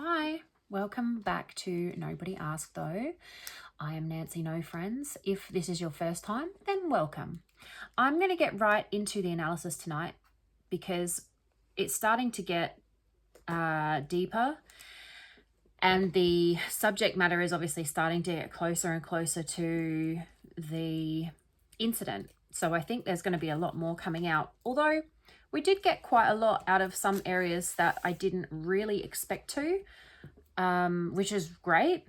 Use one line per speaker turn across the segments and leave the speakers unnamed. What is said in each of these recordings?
Hi, welcome back to Nobody Asked Though. I am Nancy No Friends. If this is your first time, then welcome. I'm going to get right into the analysis tonight because it's starting to get deeper, and the subject matter is obviously starting to get closer and closer to the incident. So I think there's going to be a lot more coming out, although we did get quite a lot out of some areas that I didn't really expect to, which is great.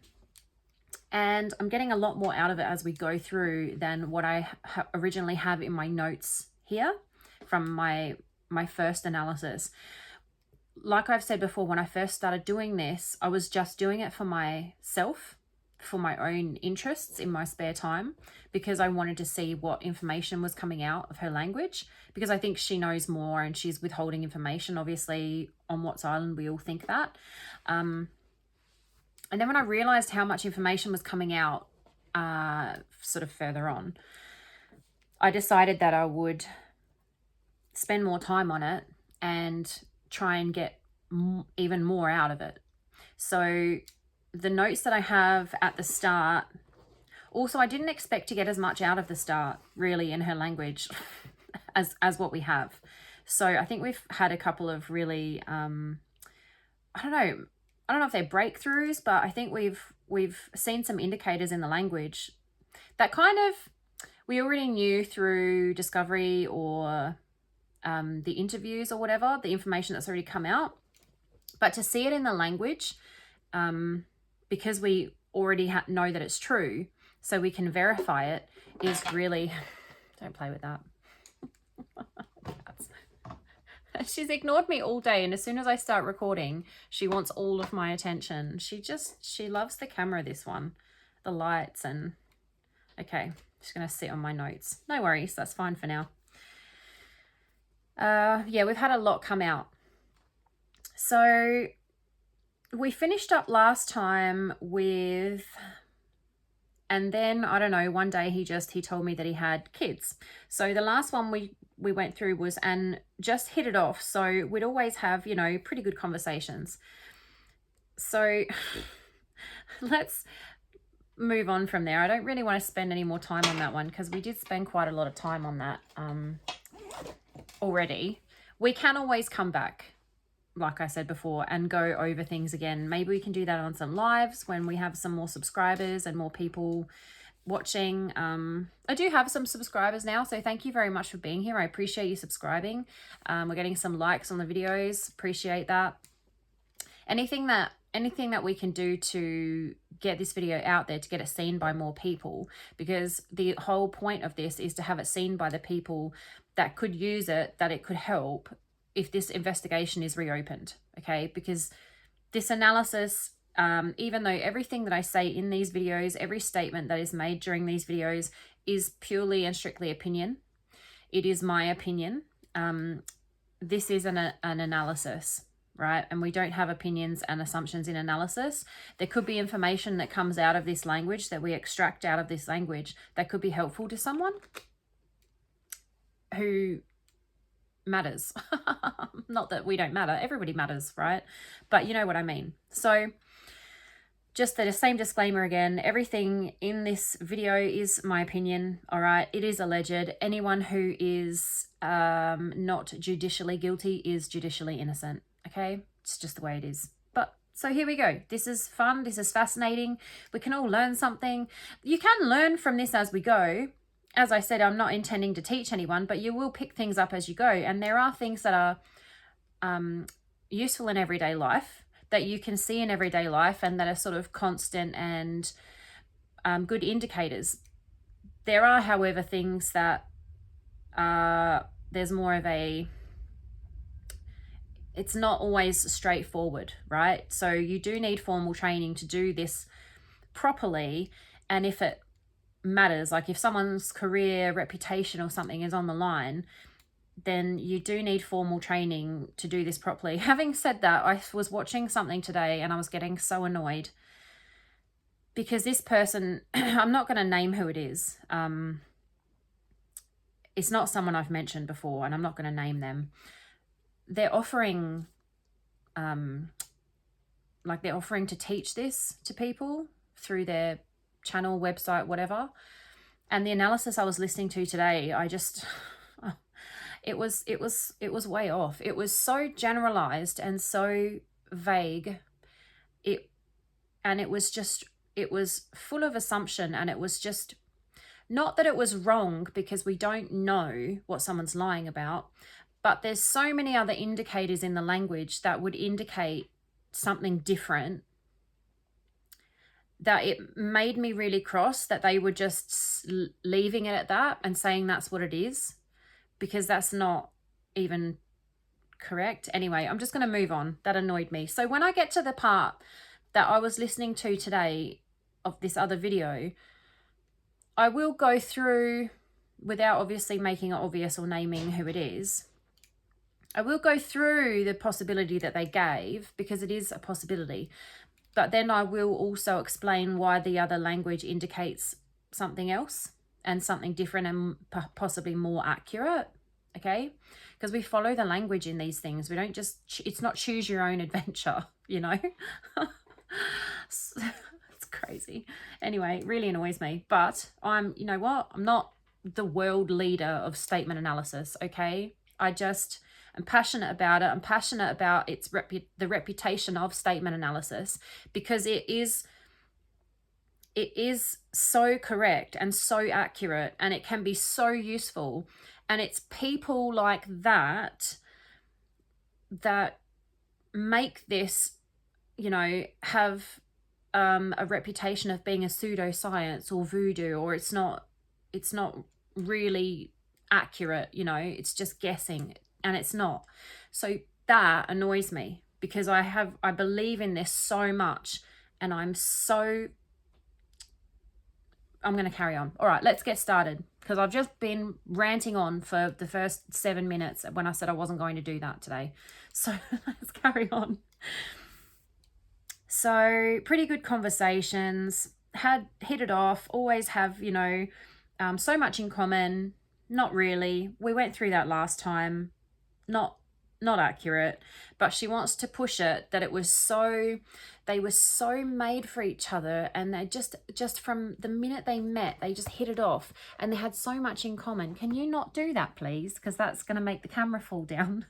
And I'm getting a lot more out of it as we go through than what I originally have in my notes here from my first analysis. Like I've said before, when I first started doing this, I was just doing it for myself, for my own interests in my spare time, because I wanted to see what information was coming out of her language, because I think she knows more and she's withholding information. Obviously, on Watts Island, we all think that. And then when I realized how much information was coming out sort of further on, I decided that I would spend more time on it and try and get even more out of it. So the notes that I have at the start, also I didn't expect to get as much out of the start really in her language as what we have. So I think we've had a couple of really I don't know if they're breakthroughs, but I think we've seen some indicators in the language that kind of we already knew through discovery or the interviews or whatever, the information that's already come out. But to see it in the language, because we already know that it's true, so we can verify it, is really... Don't play with that. She's ignored me all day, and as soon as I start recording, she wants all of my attention. She loves the camera, this one. The lights and... Okay, just going to sit on my notes. No worries, that's fine for now. Yeah, we've had a lot come out. So we finished up last time with, and then I don't know, one day he told me that he had kids. So the last one we went through was, and just hit it off. So we'd always have, you know, pretty good conversations. So let's move on from there. I don't really want to spend any more time on that one because we did spend quite a lot of time on that already. We can always come back, like I said before, and go over things again. Maybe we can do that on some lives when we have some more subscribers and more people watching. I do have some subscribers now, so thank you very much for being here. I appreciate you subscribing. We're getting some likes on the videos. Appreciate that. Anything that we can do to get this video out there, to get it seen by more people, because the whole point of this is to have it seen by the people that could use it, that it could help if this investigation is reopened, okay? Because this analysis, even though everything that I say in these videos, every statement that is made during these videos is purely and strictly opinion, it is my opinion. This is an analysis, right? And we don't have opinions and assumptions in analysis. There could be information that comes out of this language, that we extract out of this language, that could be helpful to someone who matters. Not that we don't matter, everybody matters, right? But you know what I mean. So just the same disclaimer again, everything in this video is my opinion, all right? It is alleged. Anyone who is not judicially guilty is judicially innocent, okay? It's just the way it is. But so here we go. This is fun. This is fascinating. We can all learn something. You can learn from this as we go. As I said, I'm not intending to teach anyone, but you will pick things up as you go. And there are things that are useful in everyday life, that you can see in everyday life, and that are sort of constant and good indicators. There are, however, things that there's more of a... It's not always straightforward, right? So you do need formal training to do this properly. And if it matters, like if someone's career, reputation or something is on the line, then you do need formal training to do this properly. Having said that, I was watching something today and I was getting so annoyed because this person, I'm not going to name who it is. It's not someone I've mentioned before, and I'm not going to name them. They're offering like they're offering to teach this to people through their channel, website, whatever. And the analysis I was listening to today, I just, it was way off. It was so generalized and so vague. It was full of assumption, and it was just, not that it was wrong, because we don't know what someone's lying about, but there's so many other indicators in the language that would indicate something different, that it made me really cross that they were just leaving it at that and saying that's what it is, because that's not even correct. Anyway, I'm just going to move on. That annoyed me. So when I get to the part that I was listening to today of this other video, I will go through, without obviously making it obvious or naming who it is, I will go through the possibility that they gave, because it is a possibility. But then I will also explain why the other language indicates something else and something different and possibly more accurate, okay? Because we follow the language in these things. We don't just, it's not choose your own adventure, you know? It's crazy. Anyway, it really annoys me. But you know what? I'm not the world leader of statement analysis, okay? I just am passionate about it. I'm passionate about the reputation of statement analysis, because it is so correct and so accurate, and it can be so useful. And it's people like that that make this, you know, have a reputation of being a pseudoscience or voodoo, or it's not really accurate, you know, it's just guessing, and it's not. So that annoys me, because I believe in this so much, and I'm going to carry on. All right, let's get started, because I've just been ranting on for the first 7 minutes when I said I wasn't going to do that today. So let's carry on. So pretty good conversations, hit it off, always have, you know, so much in common. Not really. We went through that last time. Not accurate, but she wants to push it that they were so made for each other, and they just from the minute they met, they just hit it off, and they had so much in common. Can you not do that, please? Because that's going to make the camera fall down.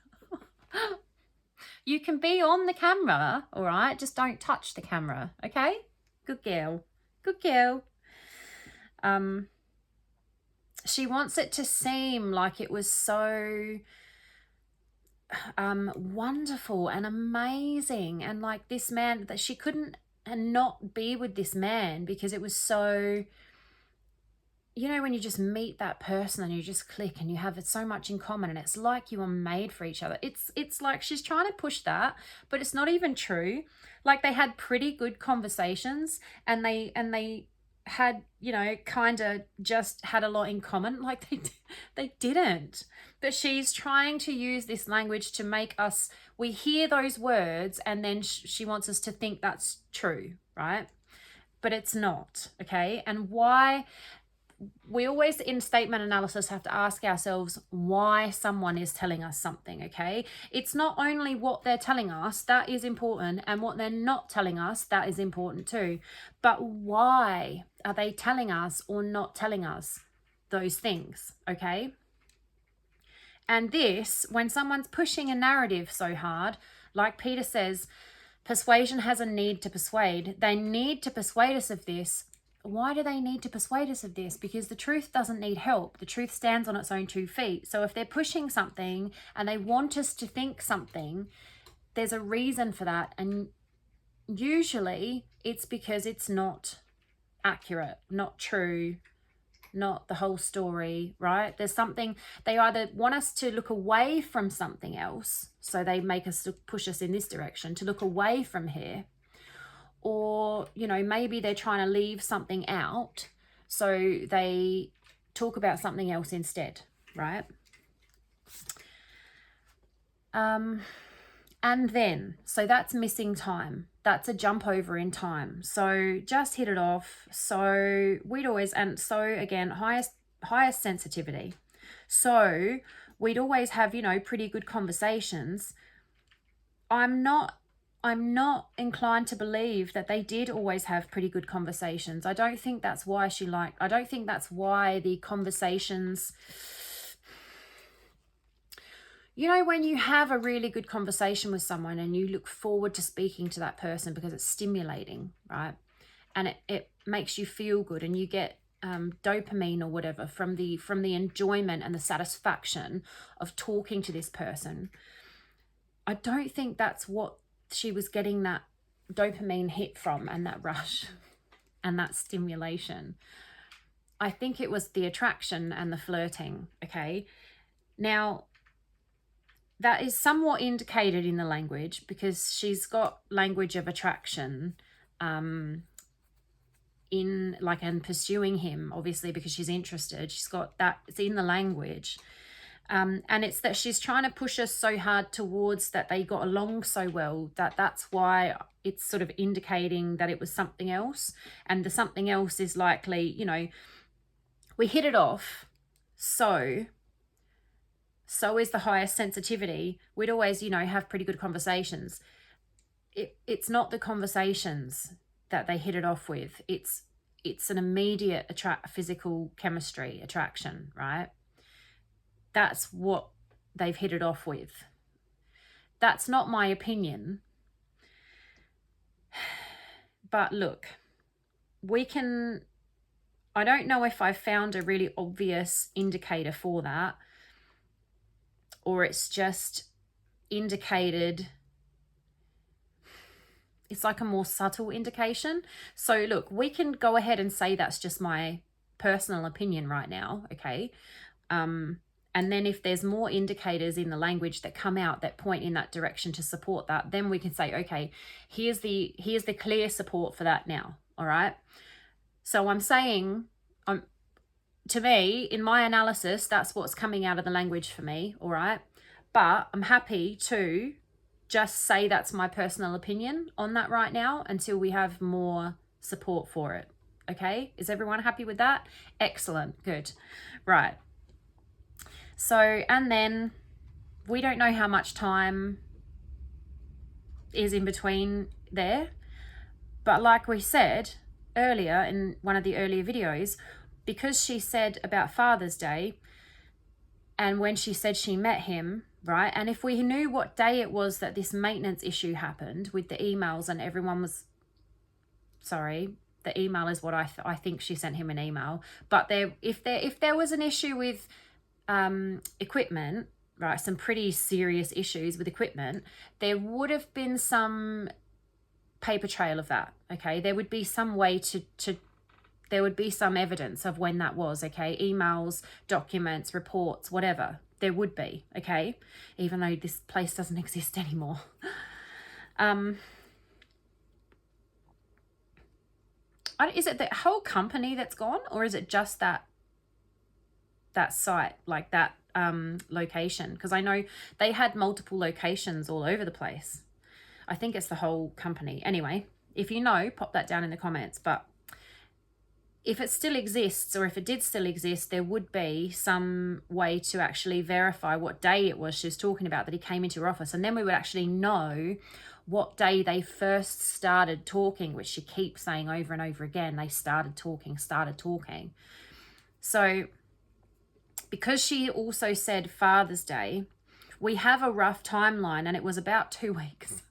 You can be on the camera, all right? Just don't touch the camera, okay? Good girl. Good girl. She wants it to seem like it was so wonderful and amazing, and like this man, that she couldn't not be with this man, because it was so, you know, when you just meet that person and you just click and you have so much in common, and it's like you were made for each other. It's like she's trying to push that, but it's not even true. Like, they had pretty good conversations, and they had, you know, kind of just had a lot in common. Like, they didn't. But she's trying to use this language to make us, we hear those words, and then she wants us to think that's true, right? But it's not, okay? And why? We always, in statement analysis, have to ask ourselves why someone is telling us something, okay? It's not only what they're telling us, that is important, and what they're not telling us, that is important too. But why are they telling us or not telling us those things, okay? And this, when someone's pushing a narrative so hard, like Peter says, persuasion has a need to persuade. They need to persuade us of this. Why do they need to persuade us of this? Because the truth doesn't need help. The truth stands on its own 2 feet. So if they're pushing something and they want us to think something, there's a reason for that. And usually it's because it's not accurate, not true, not the whole story, right? There's something, they either want us to look away from something else, so they make us push us in this direction, to look away from here. Or, you know, maybe they're trying to leave something out, so they talk about something else instead, right? And then, so that's missing time. That's a jump over in time. So just hit it off. So we'd always, and so again, highest sensitivity. So we'd always have, you know, pretty good conversations. I'm not I'm not inclined to believe that they did always have pretty good conversations. I don't think that's why I don't think that's why the conversations, you know, when you have a really good conversation with someone and you look forward to speaking to that person because it's stimulating, right? And it makes you feel good, and you get dopamine or whatever from the enjoyment and the satisfaction of talking to this person. I don't think that's what she was getting that dopamine hit from, and that rush and that stimulation. I think it was the attraction and the flirting, okay? Now, that is somewhat indicated in the language because she's got language of attraction in like, and pursuing him, obviously, because she's interested. She's got that, it's in the language. And it's that she's trying to push us so hard towards that they got along so well, that's why it's sort of indicating that it was something else. And the something else is likely, you know, we hit it off, so is the highest sensitivity. We'd always, you know, have pretty good conversations. It's not the conversations that they hit it off with. It's an immediate physical chemistry attraction, right? That's what they've hit it off with. That's not my opinion. But look, I don't know if I've found a really obvious indicator for that, or it's just indicated, it's like a more subtle indication. So look, we can go ahead and say that's just my personal opinion right now, okay? And then if there's more indicators in the language that come out that point in that direction to support that, then we can say, okay, here's the clear support for that now, all right? So I'm saying, to me, in my analysis, that's what's coming out of the language for me, all right? But I'm happy to just say that's my personal opinion on that right now until we have more support for it, okay? Is everyone happy with that? Excellent, good, right. So, and then we don't know how much time is in between there. But like we said earlier in one of the earlier videos, because she said about Father's Day, and when she said she met him, right? And if we knew what day it was that this maintenance issue happened with the emails and everyone was, sorry, the email is what I think she sent him an email. But if there was an issue with equipment, right, some pretty serious issues with equipment, there would have been some paper trail of that, okay? There would be some way to there would be some evidence of when that was, okay? Emails, documents, reports, whatever. There would be, okay? Even though this place doesn't exist anymore. Is it the whole company that's gone, or is it just that site, like that location? Because I know they had multiple locations all over the place. I think it's the whole company. Anyway, if you know, pop that down in the comments. But if it still exists, or if it did still exist, there would be some way to actually verify what day it was she was talking about that he came into her office. And then we would actually know what day they first started talking, which she keeps saying over and over again. They started talking. So because she also said Father's Day, we have a rough timeline, and it was about 2 weeks.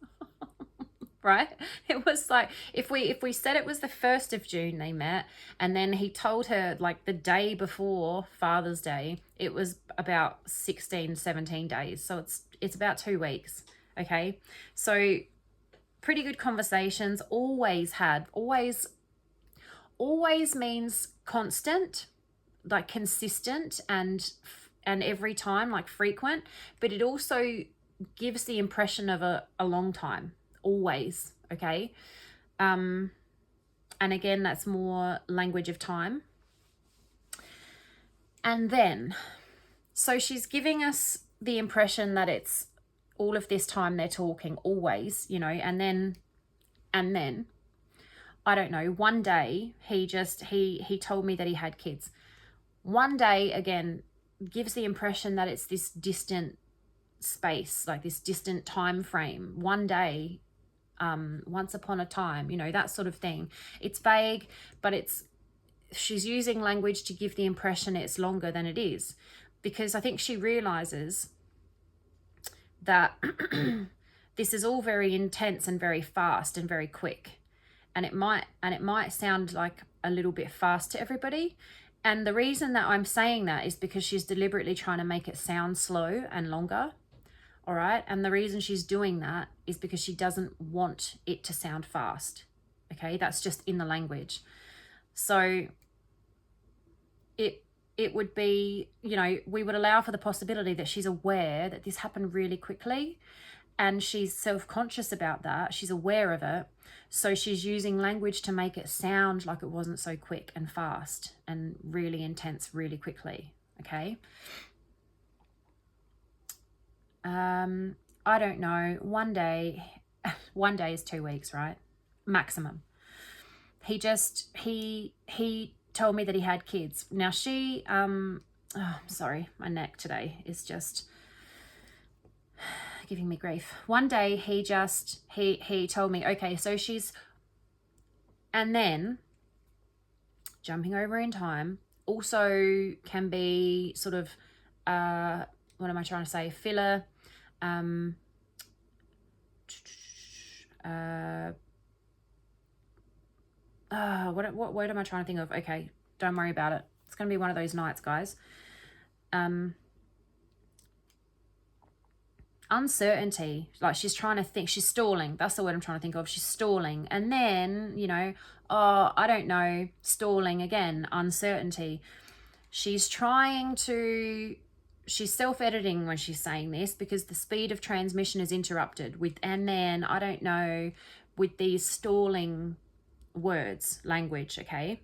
Right? It was like, if we said it was the 1st of June they met, and then he told her like the day before Father's Day, it was about 16, 17 days. So it's about 2 weeks. Okay. So pretty good conversations, always means constant, like consistent, and every time, like frequent, but it also gives the impression of a long time. Always, okay? And again, that's more language of time. And then, so she's giving us the impression that it's all of this time they're talking, always, you know, and then, I don't know, one day he told me that he had kids. One day, again, gives the impression that it's this distant space, like this distant time frame. One day once upon a time, you know, that sort of thing. It's vague, but she's using language to give the impression it's longer than it is, because I think she realizes that this is all very intense and very fast and very quick, and it might sound like a little bit fast to everybody. And the reason that I'm saying that is because she's deliberately trying to make it sound slow and longer. All right. And the reason she's doing that is because she doesn't want it to sound fast. Okay. That's just in the language. So it would be, you know, we would allow for the possibility that she's aware that this happened really quickly, and she's self-conscious about that. She's aware of it. So she's using language to make it sound like it wasn't so quick and fast and really intense really quickly. Okay. I don't know. One day is 2 weeks, right? Maximum. He told me that he had kids. Now she, I'm sorry, my neck today is just giving me grief. One day he told me, okay, so and then jumping over in time also can be sort of, what am I trying to say? Filler, what word am I trying to think of? Okay, don't worry about it. It's going to be one of those nights, guys. Uncertainty, like she's trying to think, she's stalling. That's the word I'm trying to think of. She's stalling. And then, you know, I don't know, stalling again, uncertainty. She's self-editing when she's saying this, because the speed of transmission is interrupted and then, I don't know, with these stalling words, language, okay?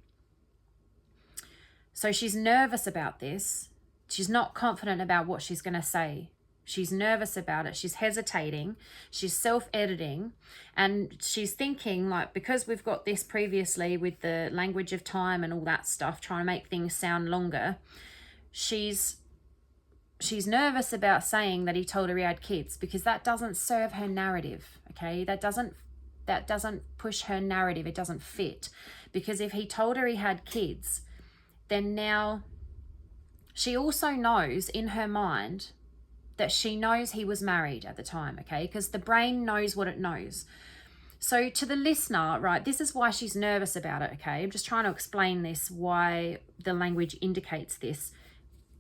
So she's nervous about this. She's not confident about what she's going to say. She's nervous about it. She's hesitating. She's self-editing. And she's thinking, like, because we've got this previously with the language of time and all that stuff, trying to make things sound longer, she's nervous about saying that he told her he had kids, because that doesn't serve her narrative, okay? That doesn't push her narrative. It doesn't fit. Because if he told her he had kids, then now she also knows in her mind that she knows he was married at the time, okay? Because the brain knows what it knows. So to the listener, right, this is why she's nervous about it, okay? I'm just trying to explain this, why the language indicates this,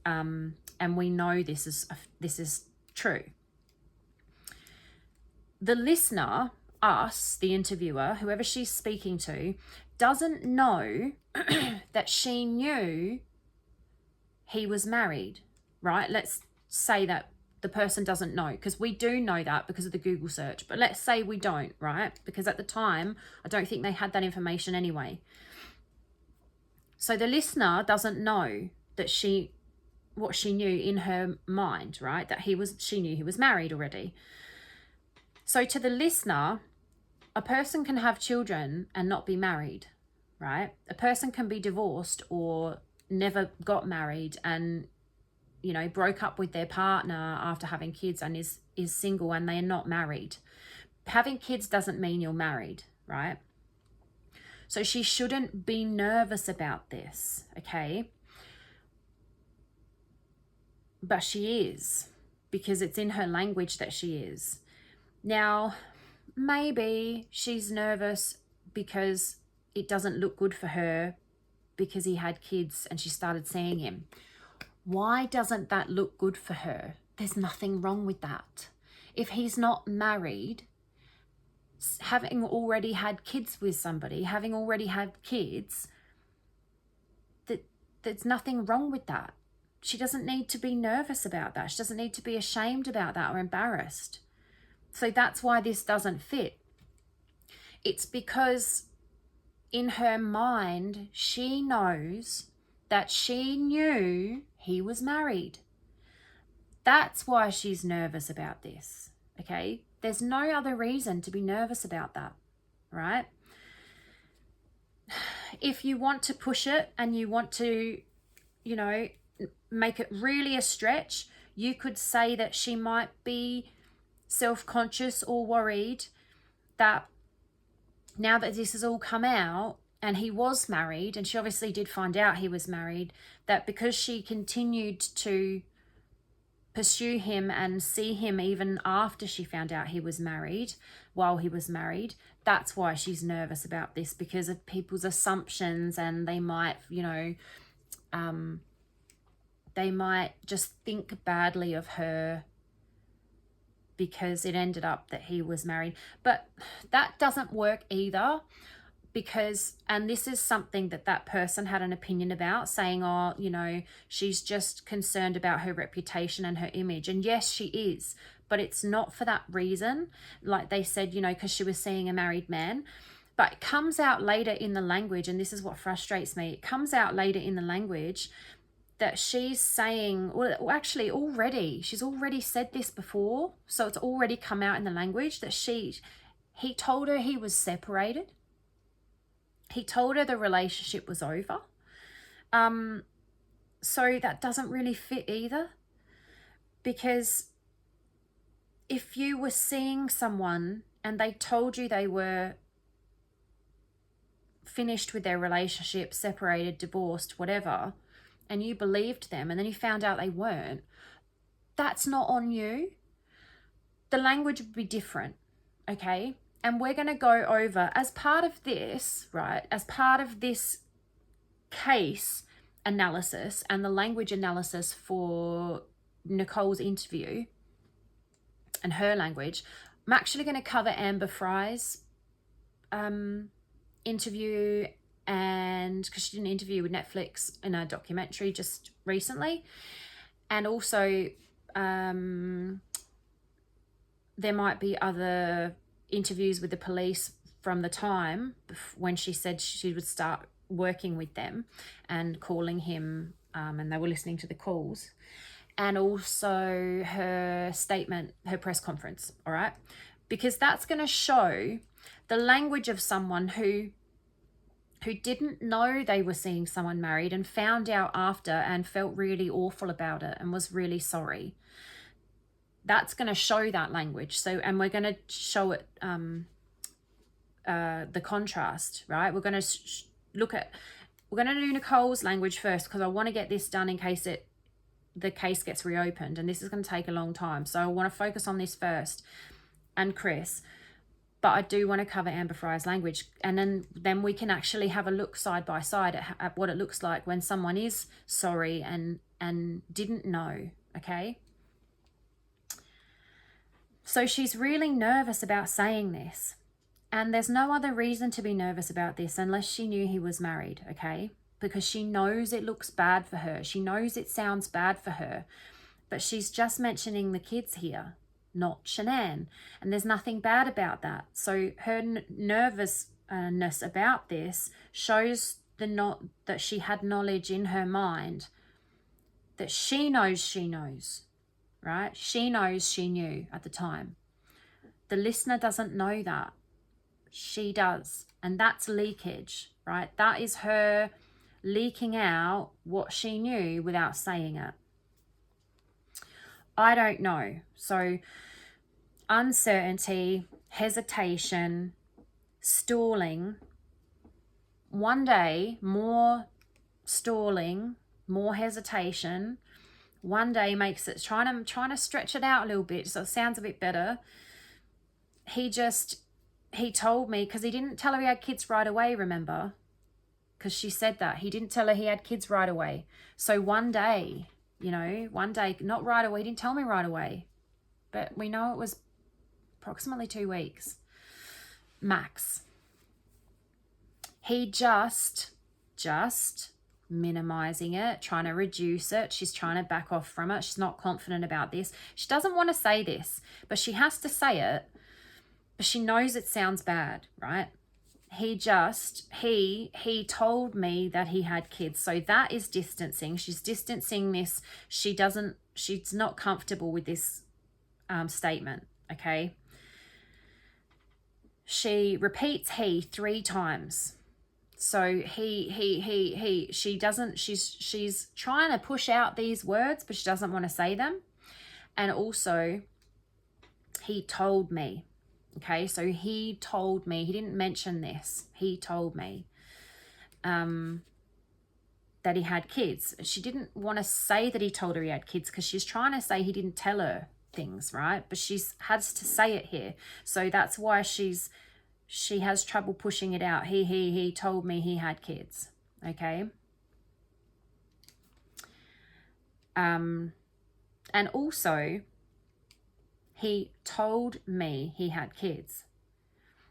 and we know this is true. The listener, us, the interviewer, whoever she's speaking to, doesn't know that she knew he was married, right? Let's say that the person doesn't know, because we do know that because of the Google search. But let's say we don't, right? Because at the time, I don't think they had that information anyway. So the listener doesn't know that what she knew in her mind, right? That she knew he was married already. So to the listener, a person can have children and not be married, right? A person can be divorced or never got married and, you know, broke up with their partner after having kids and is single and they're not married. Having kids doesn't mean you're married, right? So she shouldn't be nervous about this, okay? But she is, because it's in her language that she is. Now, maybe she's nervous because it doesn't look good for her because he had kids and she started seeing him. Why doesn't that look good for her? There's nothing wrong with that. If he's not married, having already had kids with somebody, having already had kids, there's nothing wrong with that. She doesn't need to be nervous about that. She doesn't need to be ashamed about that or embarrassed. So that's why this doesn't fit. It's because in her mind, she knows that she knew he was married. That's why she's nervous about this, okay? There's no other reason to be nervous about that, right? If you want to push it and you want to, you know, make it really a stretch, you could say that she might be self-conscious or worried that now that this has all come out, and he was married, and she obviously did find out he was married, that because she continued to pursue him and see him even after she found out he was married, while he was married, that's why she's nervous about this, because of people's assumptions, and they might, you know, they might just think badly of her because it ended up that he was married. But that doesn't work either, because, and this is something that that person had an opinion about, saying, oh, you know, she's just concerned about her reputation and her image. And yes, she is, but it's not for that reason. Like they said, you know, because she was seeing a married man. But it comes out later in the language, and this is what frustrates me. It comes out later in the language that she's saying, well, actually already, she's already said this before. So it's already come out in the language that he told her he was separated. He told her the relationship was over. So that doesn't really fit either. Because if you were seeing someone and they told you they were finished with their relationship, separated, divorced, whatever, and you believed them, and then you found out they weren't, that's not on you. The language would be different, okay? And we're going to go over, as part of this, right, as part of this case analysis and the language analysis for Nichole's interview and her language, I'm actually going to cover Amber Fry's interview, and because she did an interview with Netflix in a documentary just recently, and also there might be other interviews with the police from the time when she said she would start working with them and calling him, and they were listening to the calls, and also her statement, her press conference, all right? Because that's going to show the language of someone who didn't know they were seeing someone married and found out after and felt really awful about it and was really sorry. That's going to show that language. So, and we're going to show it, the contrast, right? We're going to we're going to do Nichole's language first, because I want to get this done in case the case gets reopened, and this is going to take a long time. So I want to focus on this first, and Chris. But I do want to cover Amber Fry's language, and then we can actually have a look side by side at what it looks like when someone is sorry and didn't know, okay? So she's really nervous about saying this, and there's no other reason to be nervous about this unless she knew he was married, okay? Because she knows it looks bad for her. She knows it sounds bad for her, but she's just mentioning the kids here, not Shanann, and there's nothing bad about that. So her nervousness about this shows that she had knowledge in her mind, that she knows, right? She knows she knew at the time. The listener doesn't know that. She does, and that's leakage, right? That is her leaking out what she knew without saying it. I don't know. So uncertainty, hesitation, stalling. One day, more stalling, more hesitation. One day makes it, trying to stretch it out a little bit so it sounds a bit better. He told me, because he didn't tell her he had kids right away, remember? Because she said that. He didn't tell her he had kids right away. So one day, you know, one day, not right away, he didn't tell me right away, but we know it was approximately 2 weeks, max. He just minimizing it, trying to reduce it. She's trying to back off from it. She's not confident about this. She doesn't want to say this, but she has to say it, but she knows it sounds bad, right? He told me that he had kids. So that is distancing. She's distancing this. She's not comfortable with this statement, okay? She repeats he 3 times. So she's trying to push out these words, but she doesn't want to say them. And also, he told me, Okay, so he told me, he didn't mention this, he told me that he had kids. She didn't want to say that he told her he had kids because she's trying to say he didn't tell her things, right? But she's has to say it here. So that's why she has trouble pushing it out. He told me he had kids. Okay. And also, he told me he had kids.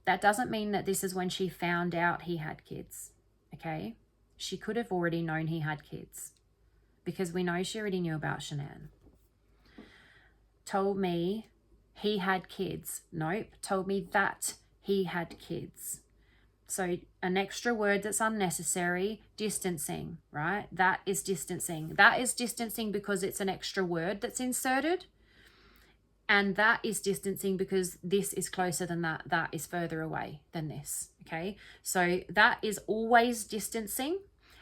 That doesn't mean that this is when she found out he had kids. Okay. She could have already known he had kids because we know she already knew about Shanann. Told me he had kids. Nope. Told me that he had kids. So an extra word that's unnecessary, distancing, right? That is distancing. That is distancing because it's an extra word that's inserted. And that is distancing because this is closer than that. That is further away than this, okay? So that is always distancing,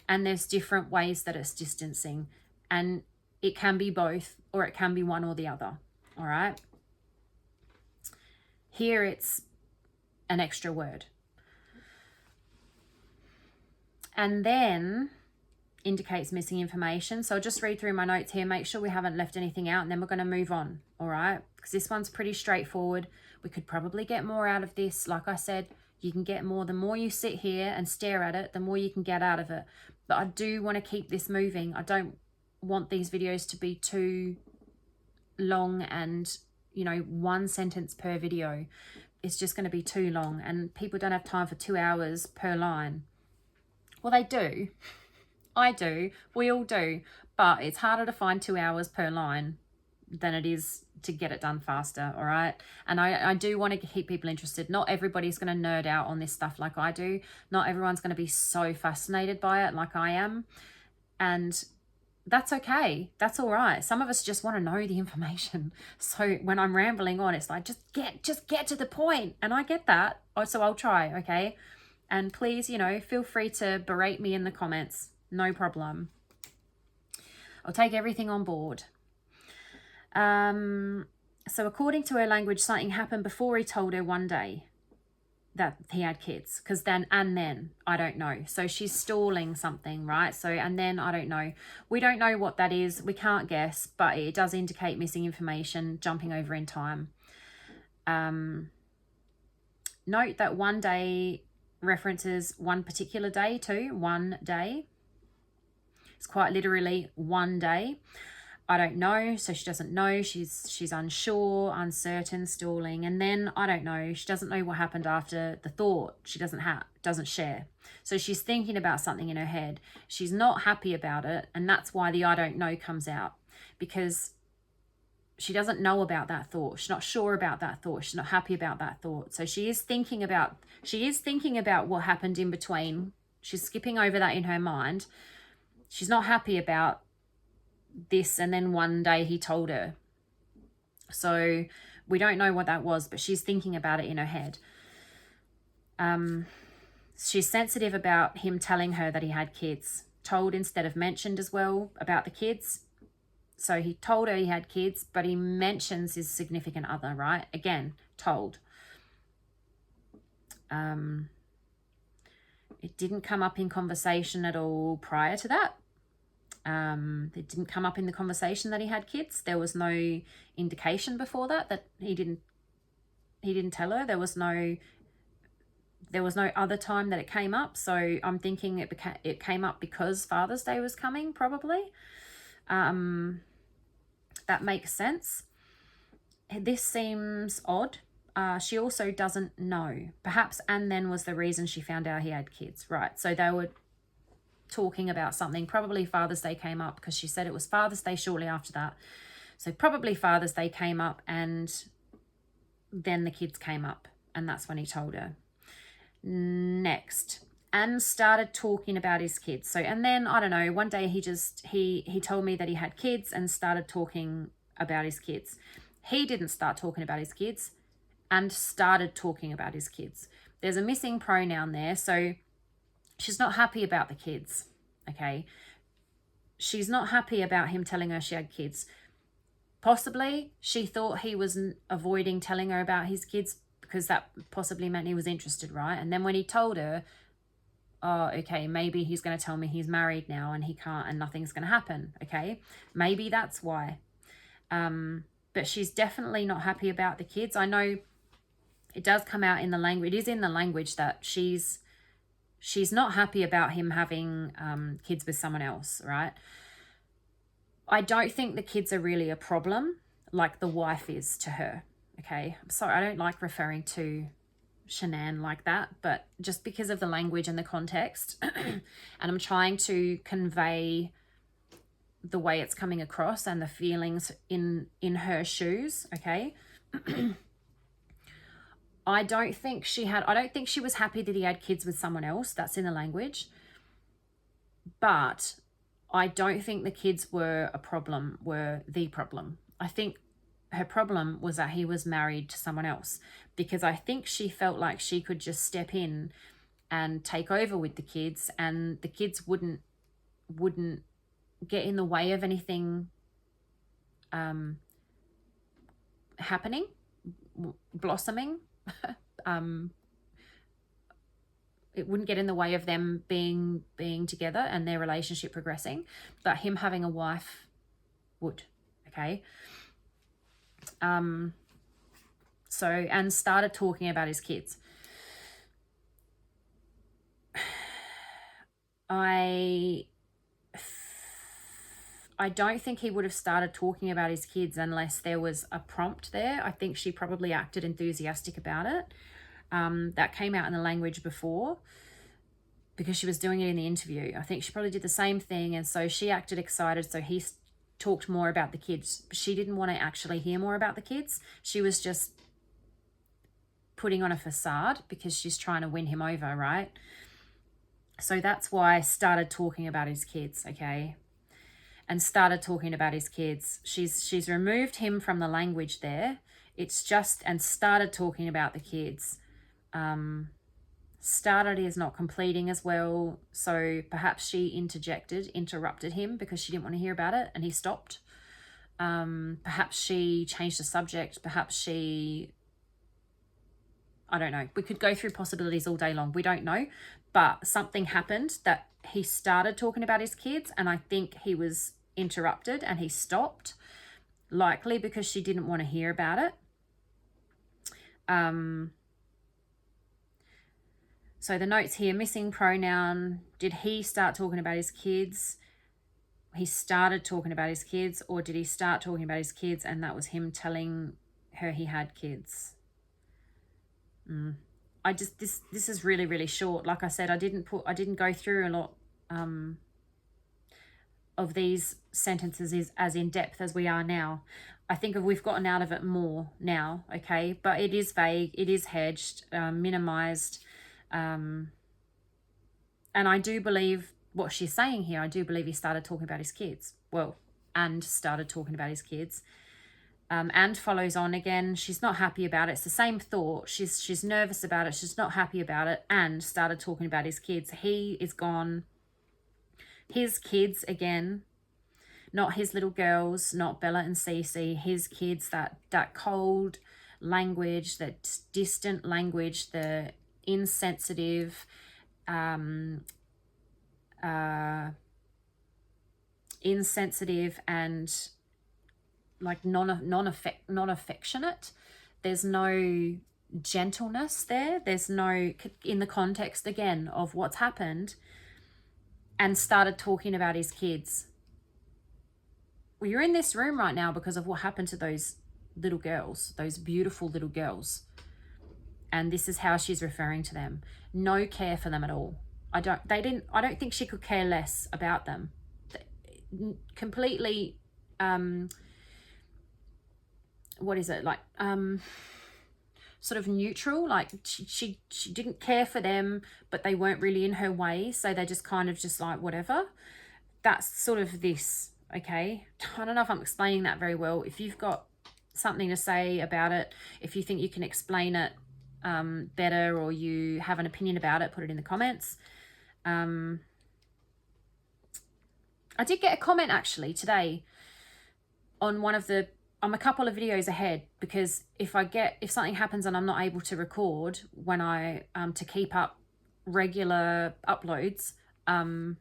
and there's different ways that it's distancing. And it can be both, or it can be one or the other, all right? Here it's an extra word. And then indicates missing information. So I'll just read through my notes here, make sure we haven't left anything out, and then we're going to move on, all right? Because this one's pretty straightforward. We could probably get more out of this. Like I said, you can get more. The more you sit here and stare at it, the more you can get out of it. But I do want to keep this moving. I don't want these videos to be too long and, you know, one sentence per video. It's just going to be too long, and people don't have time for 2 hours per line. Well, they do. I do. We all do. But it's harder to find 2 hours per line than it is to get it done faster, all right? And I do want to keep people interested. Not everybody's going to nerd out on this stuff like I do. Not everyone's going to be so fascinated by it like I am. And that's okay. That's all right. Some of us just want to know the information. So when I'm rambling on, it's like, just get to the point. And I get that. So I'll try, okay? And please, you know, feel free to berate me in the comments. No problem. I'll take everything on board. So according to her language, something happened before he told her one day that he had kids. Because then, and then, I don't know. So she's stalling something, right? So, and then, I don't know. We don't know what that is. We can't guess. But it does indicate missing information, jumping over in time. Note that one day references one particular day too. One day. It's quite literally one day. I don't know, so she doesn't know. She's unsure, uncertain, stalling, and then I don't know. She doesn't know what happened after the thought. She doesn't share. So she's thinking about something in her head. She's not happy about it, and that's why the I don't know comes out, because she doesn't know about that thought. She's not sure about that thought. She's not happy about that thought. So she is thinking about what happened in between. She's skipping over that in her mind. She's not happy about this, and then one day he told her. So we don't know what that was, but she's thinking about it in her head. She's sensitive about him telling her that he had kids. Told instead of mentioned as well about the kids. So he told her he had kids, but he mentions his significant other, right? Again, told. It didn't come up in conversation at all prior to that. It didn't come up in the conversation that he had kids. There was no indication before that he didn't tell her. There was no other time that it came up. So I'm thinking it came up because Father's Day was coming, probably. That makes sense. This seems odd. She also doesn't know. Perhaps and then was the reason she found out he had kids. Right. So they were talking about something. Probably Father's Day came up because she said it was Father's Day shortly after that. So probably Father's Day came up, and then the kids came up, and that's when he told her. Next. And started talking about his kids. So, and then, I don't know, one day he told me that he had kids and started talking about his kids. He didn't start talking about his kids and started talking about his kids. There's a missing pronoun there, so she's not happy about the kids, okay? She's not happy about him telling her she had kids. Possibly she thought he was avoiding telling her about his kids because that possibly meant he was interested, right? And then when he told her, oh, okay, maybe he's going to tell me he's married now and he can't and nothing's going to happen, okay? Maybe that's why. But she's definitely not happy about the kids. I know it does come out in the language. It is in the language that she's not happy about him having kids with someone else, right? I don't think the kids are really a problem like the wife is to her, okay? I'm sorry, I don't like referring to Shanann like that, but just because of the language and the context, and I'm trying to convey the way it's coming across and the feelings in her shoes, okay? I don't think she was happy that he had kids with someone else. That's in the language. But I don't think the kids were the problem. I think her problem was that he was married to someone else, because I think she felt like she could just step in and take over with the kids, and the kids wouldn't get in the way of anything happening, blossoming. It wouldn't get in the way of them being together and their relationship progressing, but him having a wife would, okay? So, and started talking about his kids. I don't think he would have started talking about his kids unless there was a prompt there. I think she probably acted enthusiastic about it. That came out in the language before because she was doing it in the interview. I think she probably did the same thing, and so she acted excited, so he talked more about the kids. She didn't want to actually hear more about the kids. She was just putting on a facade because she's trying to win him over, right? So that's why I started talking about his kids, okay? And started talking about his kids. She's removed him from the language there. It's just, and started talking about the kids. Started is not completing as well. So perhaps she interrupted him because she didn't want to hear about it and he stopped. Perhaps she changed the subject. Perhaps she, I don't know. We could go through possibilities all day long. We don't know. But something happened that he started talking about his kids, and I think he was interrupted and he stopped, likely because she didn't want to hear about it. So the notes here, missing pronoun. Did he start talking about his kids? He started talking about his kids, or did he start talking about his kids and that was him telling her he had kids? This is really, really short. Like I said, I didn't go through a lot of these sentences as in depth as we are now. I think we've gotten out of it more now, okay? But it is vague, it is hedged, minimized, and I do believe what she's saying here. I do believe he started talking about his kids. Well, and started talking about his kids. And follows on again. She's not happy about it. It's the same thought. She's nervous about it. She's not happy about it. And started talking about his kids. He is gone. His kids again. Not his little girls. Not Bella and Cece. His kids. That cold language. That distant language. The insensitive. Insensitive and like non-affectionate. There's no gentleness there. There's no, in the context again of what's happened, and started talking about his kids. Well, you're in this room right now because of what happened to those little girls, those beautiful little girls. And this is how she's referring to them. No care for them at all. I don't think she could care less about them. Completely, what is it, like sort of neutral, like she didn't care for them, but they weren't really in her way, so they just kind of just like whatever. That's sort of this, okay? I don't know if I'm explaining that very well. If you've got something to say about it, if you think you can explain it better, or you have an opinion about it, put it in the comments. I did get a comment actually today on one of the I'm a couple of videos ahead, because if something happens and I'm not able to record when I to keep up regular uploads, and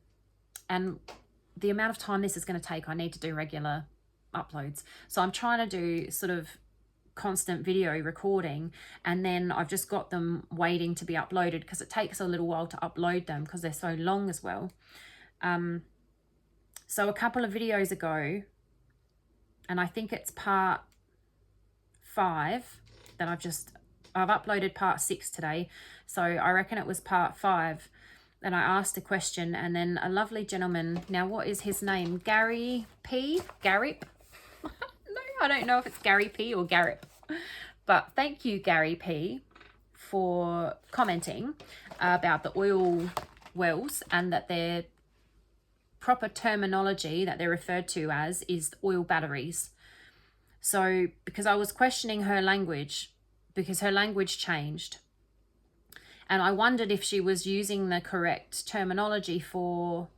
the amount of time this is going to take, I need to do regular uploads. So I'm trying to do sort of constant video recording, and then I've just got them waiting to be uploaded, because it takes a little while to upload them because they're so long as well. So a couple of videos ago, and I think it's part 5 that I've uploaded part 6 today, so I reckon it was part 5, and I asked a question, and then a lovely gentleman, now what is his name, Gary P? Garrip? No, I don't know if it's Gary P or Garrip, but thank you, Gary P, for commenting about the oil wells, and that their proper terminology that they're referred to as is oil batteries. So because I was questioning her language, because her language changed, and I wondered if she was using the correct terminology for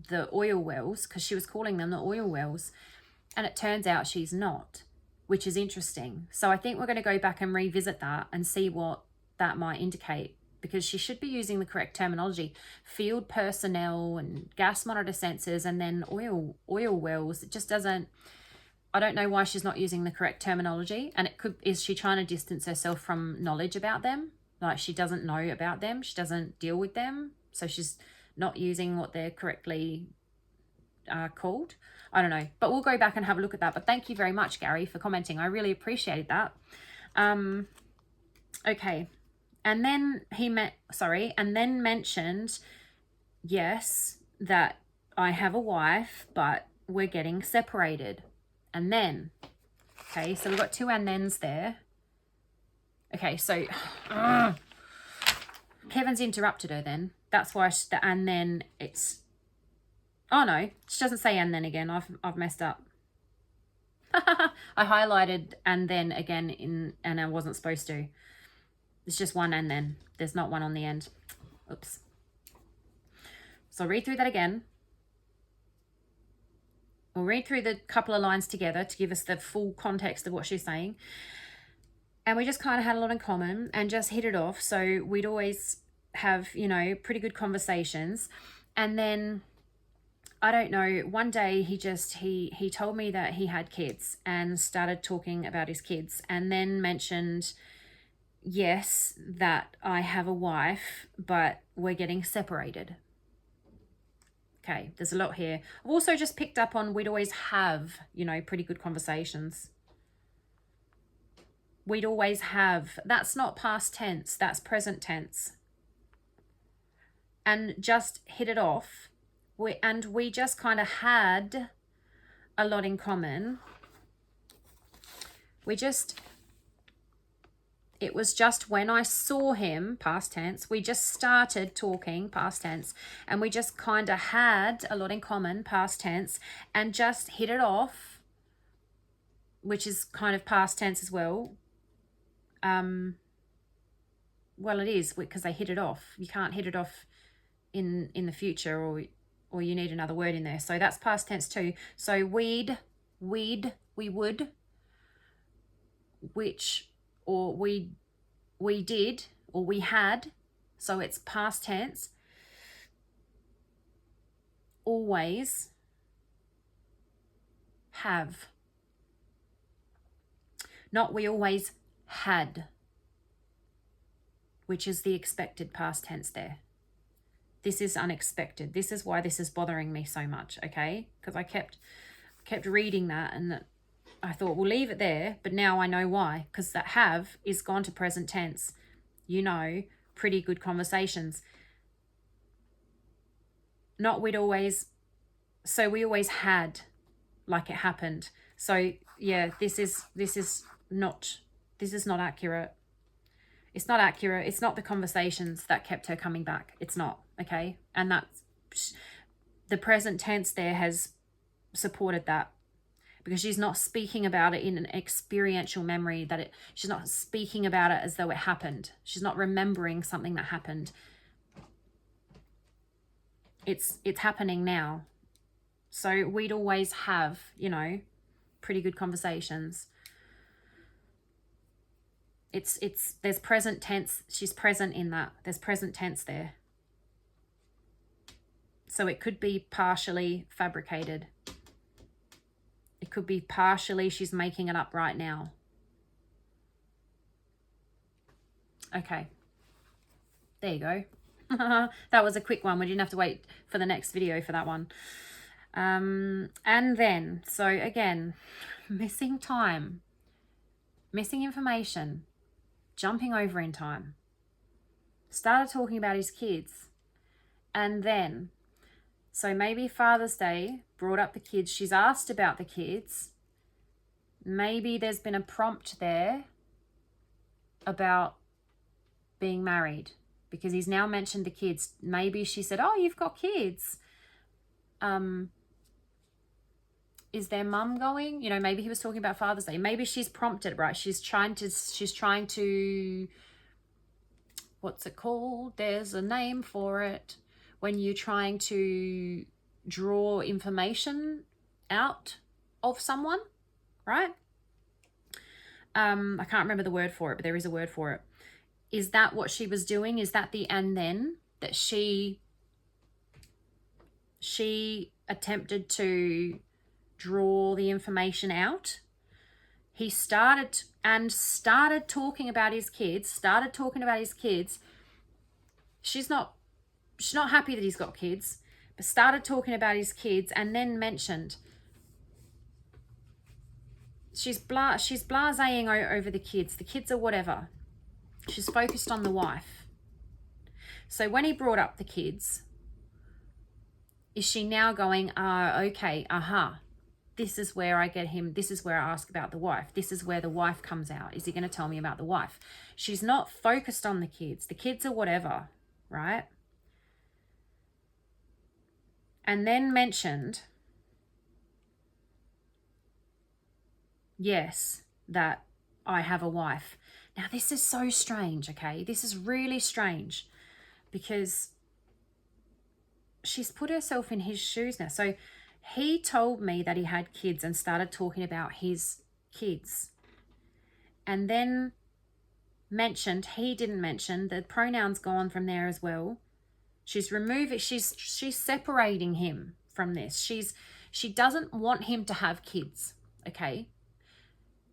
the oil wells, because she was calling them the oil wells, and it turns out she's not, which is interesting. So I think we're going to go back and revisit that and see what that might indicate, because she should be using the correct terminology. Field personnel and gas monitor sensors, and then oil wells. It just doesn't, I don't know why she's not using the correct terminology. And is she trying to distance herself from knowledge about them? Like, she doesn't know about them, she doesn't deal with them, so she's not using what they're correctly called. I don't know, but we'll go back and have a look at that. But thank you very much, Gary, for commenting. I really appreciated that. Okay. And then and then mentioned, yes, that I have a wife, but we're getting separated. And then, okay, so we've got 2 and thens there. Okay, so Kevin's interrupted her then. That's why the and then it's, oh no, she doesn't say and then again. I've messed up. I highlighted and then again and I wasn't supposed to. It's just 1 and then. There's not 1 on the end. Oops. So I'll read through that again. We'll read through the couple of lines together to give us the full context of what she's saying. And we just kind of had a lot in common and just hit it off. So we'd always have, you know, pretty good conversations. And then, I don't know, one day he told me that he had kids and started talking about his kids, and then mentioned, yes, that I have a wife, but we're getting separated. Okay, there's a lot here. I've also just picked up on we'd always have, you know, pretty good conversations. We'd always have. That's not past tense, that's present tense. And just hit it off. We just kind of had a lot in common. It was just when I saw him, past tense, we just started talking, past tense, and we just kind of had a lot in common, past tense, and just hit it off, which is kind of past tense as well. Well, it is, because they hit it off. You can't hit it off in the future, or you need another word in there. So that's past tense too. So we would, which, or we did, or we had. So it's past tense. Always have. Not we always had, which is the expected past tense there. This is unexpected. This is why this is bothering me so much, okay? Because I kept reading that, and I thought, we'll leave it there, but now I know why. Because that have is gone to present tense. You know, pretty good conversations. Not we'd always, so we always had, like it happened. So yeah, this is not accurate. It's not accurate. It's not the conversations that kept her coming back. It's not, okay? And that's, the present tense there has supported that, because she's not speaking about it in an experiential memory, she's not speaking about it as though it happened. She's not remembering something that happened. It's happening now. So we'd always have, you know, pretty good conversations. There's present tense. She's present in that. There's present tense there. So it could be partially fabricated. It could be partially she's making it up right now. Okay. There you go. That was a quick one. We didn't have to wait for the next video for that one. And then, so again, missing time, missing information, jumping over in time. Started talking about his kids. And then, so maybe Father's Day brought up the kids. She's asked about the kids. Maybe there's been a prompt there about being married, because he's now mentioned the kids. Maybe she said, oh, you've got kids. Is their mum going? You know, maybe he was talking about Father's Day. Maybe she's prompted, right? She's trying to, what's it called? There's a name for it. When you're trying to draw information out of someone, right? I can't remember the word for it, but there is a word for it. Is that what she was doing? Is that the and then that she attempted to draw the information out? He started talking about his kids, She's not happy that he's got kids, but started talking about his kids and then mentioned she's blasé-ing over the kids. The kids are whatever. She's focused on the wife. So when he brought up the kids, is she now going, okay, this is where I get him. This is where I ask about the wife. This is where the wife comes out. Is he going to tell me about the wife? She's not focused on the kids. The kids are whatever, right? And then mentioned, yes, that I have a wife. Now, this is so strange, okay? This is really strange because she's put herself in his shoes now. So he told me that he had kids and started talking about his kids. And then mentioned, he didn't mention, the pronoun's gone from there as well. She's removing, she's separating him from this. She doesn't want him to have kids, okay?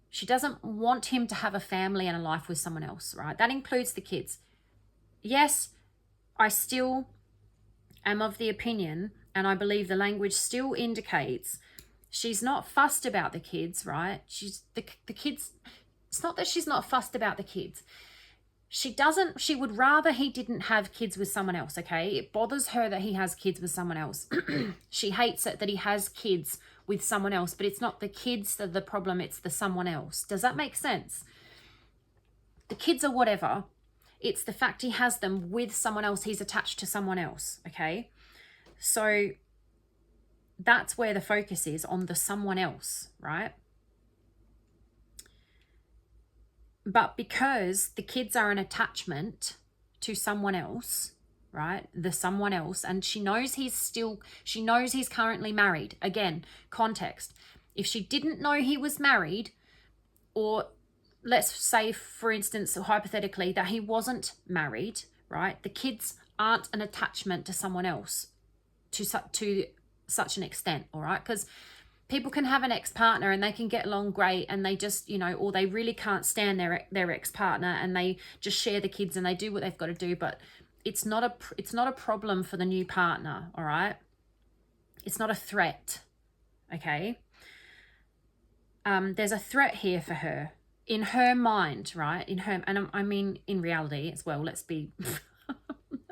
She doesn't want him to have a family and a life with someone else, right? That includes the kids. Yes, I still am of the opinion, and I believe the language still indicates she's not fussed about the kids, right? She's the kids. It's not that she's not fussed about the kids. She would rather he didn't have kids with someone else, okay? It bothers her that he has kids with someone else. She hates it that he has kids with someone else, but it's not the kids that are the problem, it's the someone else. Does that make sense? The kids are whatever. It's the fact he has them with someone else. He's attached to someone else, okay? So that's where the focus is, on the someone else, right? But because the kids are an attachment to someone else, right? The someone else, and she knows he's currently married. Again, context. If she didn't know he was married, or let's say, for instance, hypothetically, that he wasn't married, right? The kids aren't an attachment to someone else to such an extent, all right? Because people can have an ex-partner and they can get along great, and they just, you know, or they really can't stand their ex-partner and they just share the kids and they do what they've got to do, but it's not a problem for the new partner, all right? It's not a threat, okay? There's a threat here for her, in her mind, right? In her, and I mean in reality as well, let's be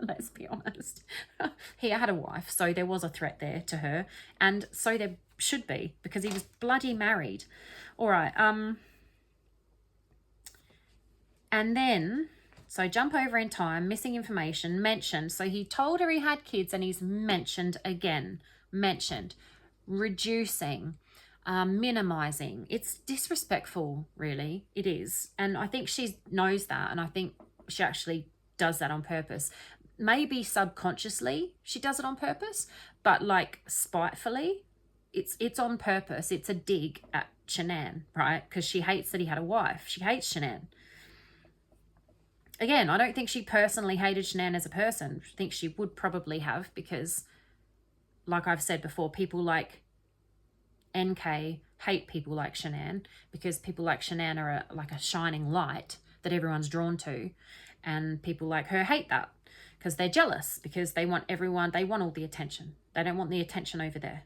let's be honest. He had a wife, so there was a threat there to her, and so there should be, because he was bloody married. All right, and then, so jump over in time, missing information, mentioned. So he told her he had kids, and he's mentioned again, reducing, minimizing. It's disrespectful, really. It is. And I think she knows that, and I think she actually does that on purpose. Maybe subconsciously she does it on purpose, but like spitefully, it's on purpose. It's a dig at Shanann, right? Because she hates that he had a wife. She hates Shanann. Again, I don't think she personally hated Shanann as a person. I think she would probably have, because like I've said before, people like NK hate people like Shanann, because people like Shanann are like a shining light that everyone's drawn to, and people like her hate that because they're jealous, because they want all the attention. They don't want the attention over there.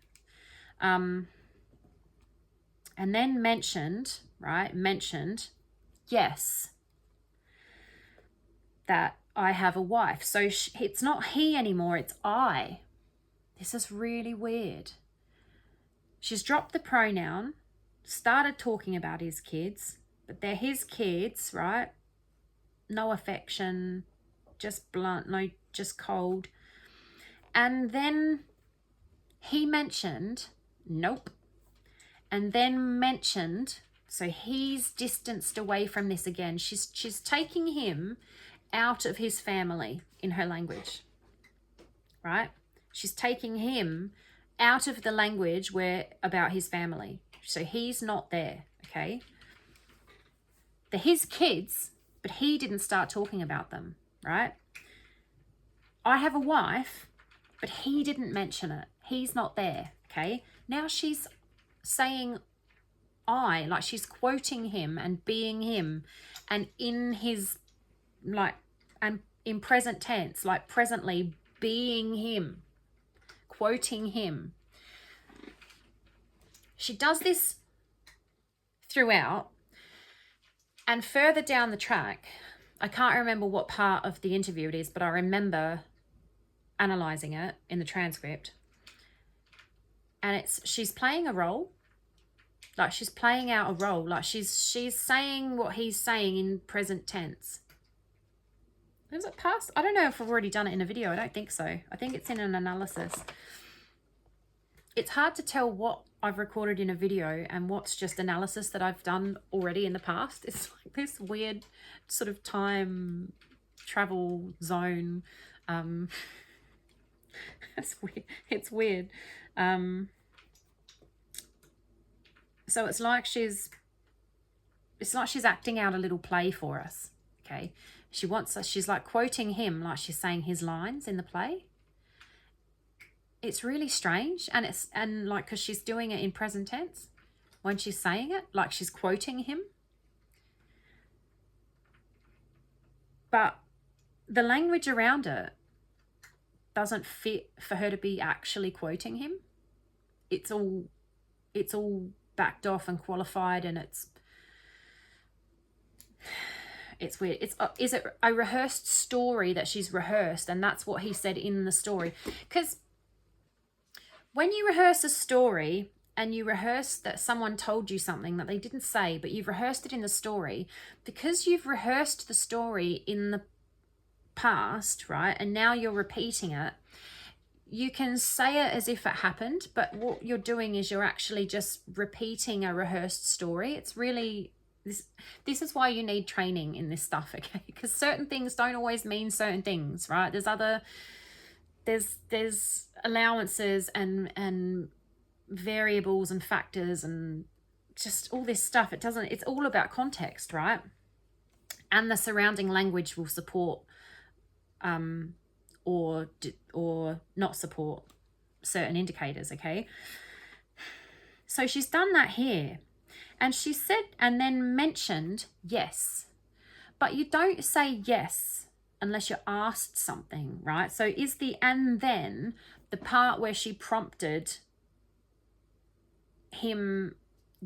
And then mentioned, yes, that I have a wife. So it's not he anymore, it's I. This is really weird. She's dropped the pronoun, started talking about his kids, but they're his kids, right? No affection, just blunt, no, just cold. And then he mentioned, nope. And then mentioned, so he's distanced away from this again. She's taking him out of his family in her language, right? She's taking him out of the language where about his family. So he's not there, okay? They're his kids, but he didn't start talking about them, right? I have a wife, but he didn't mention it. He's not there, okay? Now she's saying I, like she's quoting him and being him, and in his, like, and in present tense, like presently being him, quoting him. She does this throughout, and further down the track, I can't remember what part of the interview it is, but I remember analysing it in the transcript, and she's playing a role, like she's playing out a role, like she's saying what he's saying in present tense. Is it past? I don't know if I've already done it in a video. I don't think so. I think it's in an analysis. It's hard to tell what I've recorded in a video and what's just analysis that I've done already in the past. It's like this weird sort of time travel zone. It's weird. It's weird. So it's like she's acting out a little play for us. Okay. She wants us, she's like quoting him, like she's saying his lines in the play. It's really strange, and like, because she's doing it in present tense when she's saying it, like she's quoting him. But the language around it doesn't fit for her to be actually quoting him. It's all backed off and qualified, and it's weird. Is it a rehearsed story that she's rehearsed, and that's what he said in the story? Because when you rehearse a story and you rehearse that someone told you something that they didn't say, but you've rehearsed it in the story, because you've rehearsed the story in the past, right, and now you're repeating it, you can say it as if it happened, but what you're doing is you're actually just repeating a rehearsed story. It's really, this is why you need training in this stuff, okay? Because certain things don't always mean certain things, right? There's allowances and variables and factors and just all this stuff. It's all about context, right? And the surrounding language will support or not support certain indicators, okay? So she's done that here. And she said, and then mentioned yes. But you don't say yes unless you're asked something, right? So is the and then the part where she prompted him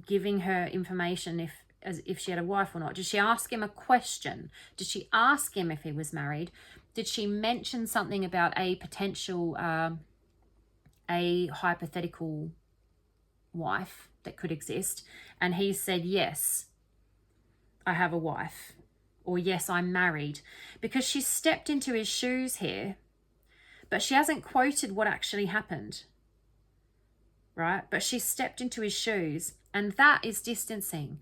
giving her information if she had a wife or not? Did she ask him a question? Did she ask him if he was married? Did she mention something about a potential, a hypothetical wife that could exist? And he said, yes, I have a wife. Or yes, I'm married. Because she stepped into his shoes here, but she hasn't quoted what actually happened, right? But she stepped into his shoes, and that is distancing.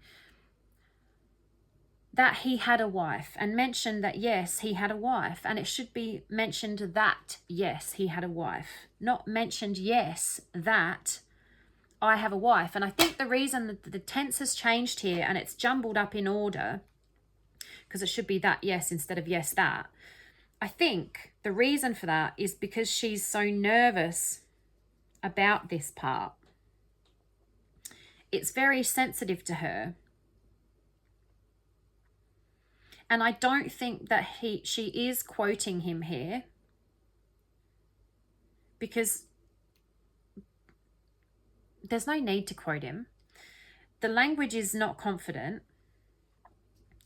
That he had a wife, and mentioned that, yes, he had a wife. And it should be mentioned that, yes, he had a wife. Not mentioned, yes, that I have a wife. And I think the reason that the tense has changed here and it's jumbled up in order, because it should be that yes instead of yes that. I think the reason for that is because she's so nervous about this part. It's very sensitive to her. And I don't think that she is quoting him here, because there's no need to quote him. The language is not confident.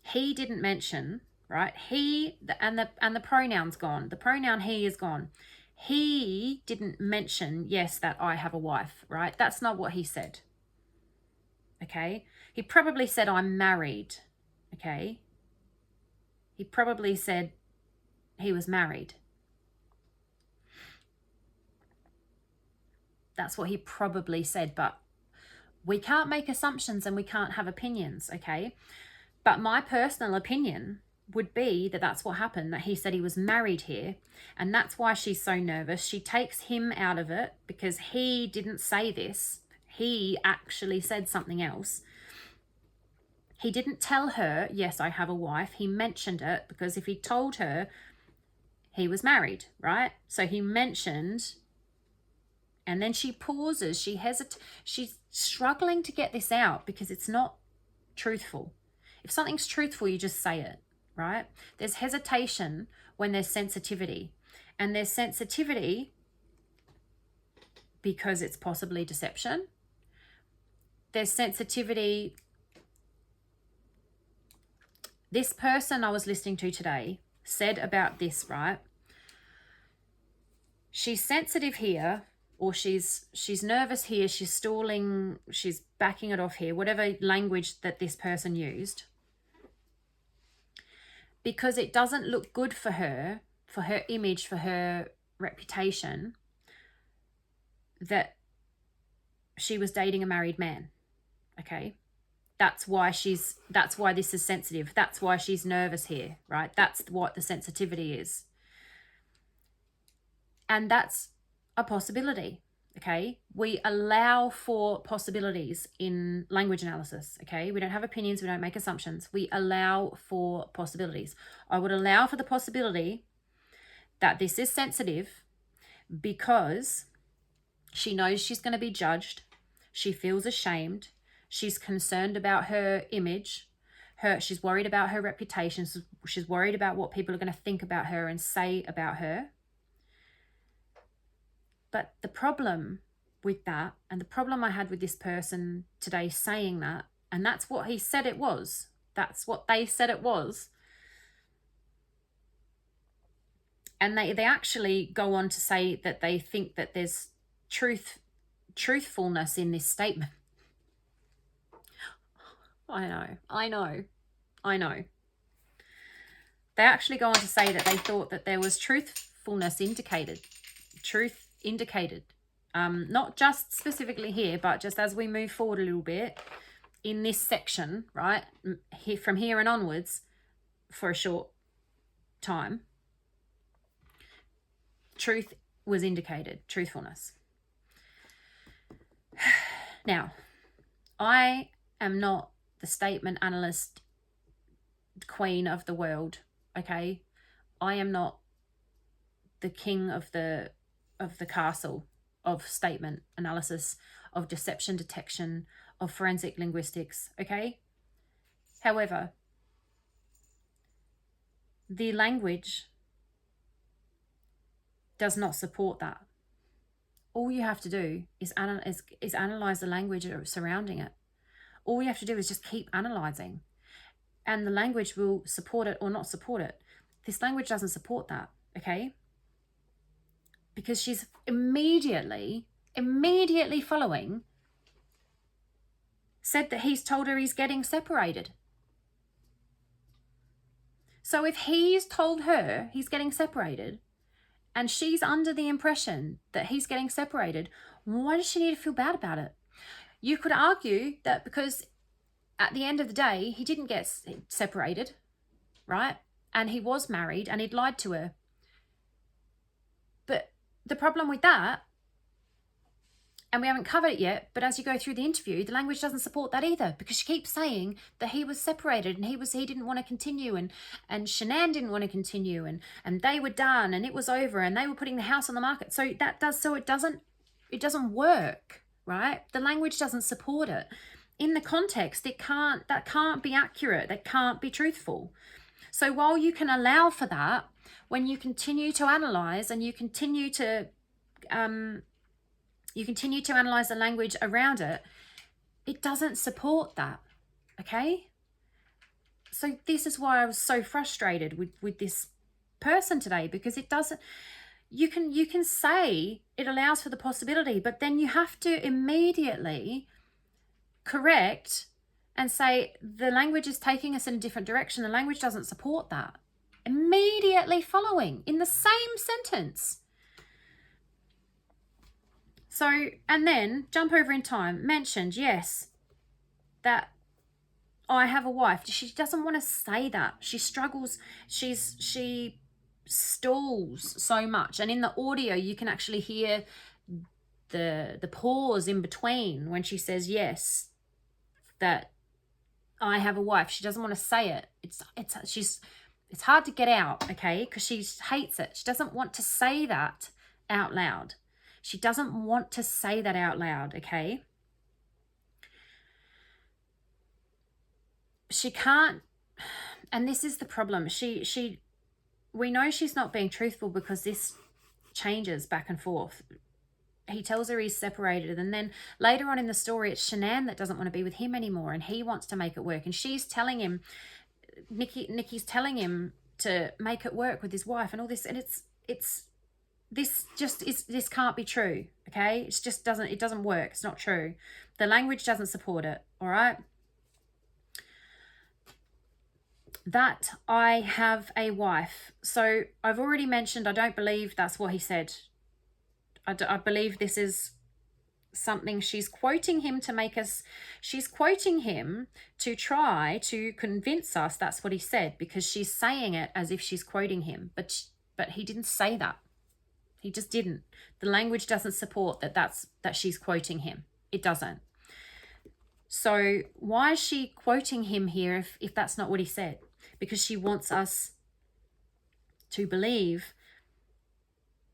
He didn't mention, right? He, and the pronoun's gone. The pronoun he is gone. He didn't mention, yes, that I have a wife, right? That's not what he said. Okay? He probably said, I'm married. Okay? He probably said he was married. That's what he probably said, but we can't make assumptions and we can't have opinions, okay? But my personal opinion would be that that's what happened, that he said he was married here, and that's why she's so nervous. She takes him out of it because he didn't say this. He actually said something else. He didn't tell her, yes, I have a wife. He mentioned it because if he told her, he was married, right? So he mentioned, and then she pauses. She hesitates. She's struggling to get this out because it's not truthful. If something's truthful, you just say it, right? There's hesitation when there's sensitivity. And there's sensitivity because it's possibly deception. There's sensitivity. This person I was listening to today said about this, right? She's sensitive here, or she's nervous here, she's stalling, she's backing it off here, whatever language that this person used, because it doesn't look good for her image, for her reputation, that she was dating a married man, okay? That's why this is sensitive. That's why she's nervous here, right? That's what the sensitivity is. And that's a possibility, okay? We allow for possibilities in language analysis, okay? We don't have opinions, we don't make assumptions. We allow for possibilities. I would allow for the possibility that this is sensitive because she knows she's going to be judged. She feels ashamed. She's concerned about her image. She's worried about her reputation. She's worried about what people are going to think about her and say about her. But the problem with that, and the problem I had with this person today saying that, and that's what he said it was. That's what they said it was. And they actually go on to say that they think that there's truthfulness in this statement. I know. They actually go on to say that they thought that there was truthfulness indicated. Truth indicated. Not just specifically here, but just as we move forward a little bit in this section, right? From here and onwards for a short time. Truth was indicated. Truthfulness. Now, I am not the statement analyst queen of the world, okay? I am not the king of the castle of statement analysis, of deception detection, of forensic linguistics, okay? However, the language does not support that. All you have to do is analyze the language surrounding it. All you have to do is just keep analyzing, and the language will support it or not support it. This language doesn't support that, okay? Because she's immediately following said that he's told her he's getting separated. So if he's told her he's getting separated and she's under the impression that he's getting separated, why does she need to feel bad about it? You could argue that because at the end of the day, he didn't get separated, right? And he was married and he'd lied to her. But the problem with that And we haven't covered it yet, but as you go through the interview, the language doesn't support that either, because she keeps saying that he was separated and he didn't want to continue, and Shanann didn't want to continue, and they were done and it was over and they were putting the house on the market. So it doesn't work, right? The language doesn't support it. In the context, that can't be accurate, that can't be truthful. So while you can allow for that, when you continue to analyze and you continue to analyze the language around it, it doesn't support that, okay? So this is why I was so frustrated with this person today, because it doesn't, you can say it allows for the possibility, but then you have to immediately correct and say the language is taking us in a different direction. The language doesn't support that. Immediately following in the same sentence. So, and then jump over in time, mentioned, yes, that I have a wife. She doesn't want to say that. She struggles. She stalls so much. And in the audio, you can actually hear the pause in between when she says, yes, that I have a wife. She doesn't want to say it. It's hard to get out, okay? Because she hates it. She doesn't want to say that out loud. She doesn't want to say that out loud, okay? She can't, and this is the problem. We know she's not being truthful because this changes back and forth. He tells her he's separated, and then later on in the story, it's Shanann that doesn't want to be with him anymore, and he wants to make it work. And she's telling him, Nikki's telling him to make it work with his wife and all this, and this can't be true, okay? It doesn't work. It's not true. The language doesn't support it, all right? That I have a wife. So I've already mentioned, I don't believe that's what he said. I believe this is something she's quoting him to make us, she's quoting him to try to convince us that's what he said, because she's saying it as if she's quoting him, but he didn't say that. He just didn't. The language doesn't support that she's quoting him. It doesn't. So why is she quoting him here if that's not what he said? Because she wants us to believe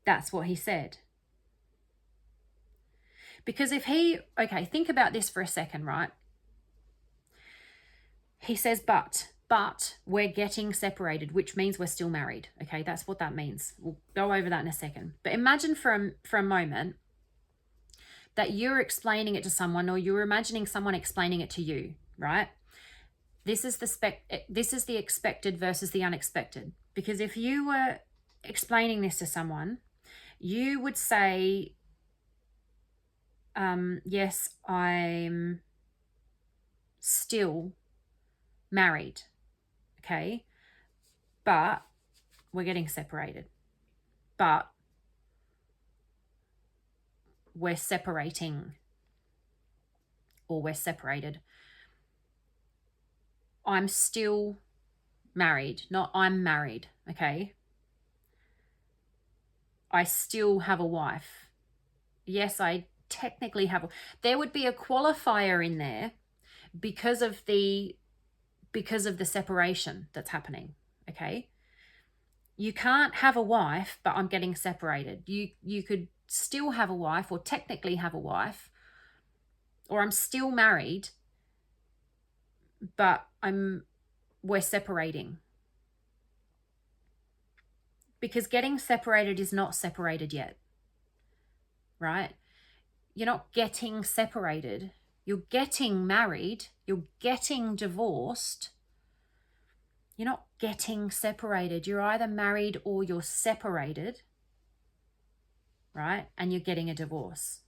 that's what he said. Because okay, think about this for a second, right? He says, but we're getting separated, which means we're still married. Okay, that's what that means. We'll go over that in a second. But imagine for a moment that you're explaining it to someone, or you're imagining someone explaining it to you, right? This is the expected versus the unexpected. Because if you were explaining this to someone, you would say, yes, I'm still married, okay, but we're getting separated, but we're separating, or we're separated. I'm still married, not I'm married, okay? I still have a wife. Yes, I technically have there would be a qualifier in there because of the separation that's happening, okay? You can't have a wife, but I'm getting separated. You could still have a wife, or technically have a wife, or I'm still married, but we're separating. Because getting separated is not separated yet, right? You're not getting separated. You're getting married. You're getting divorced. You're not getting separated. You're either married or you're separated, right? And you're getting a divorce.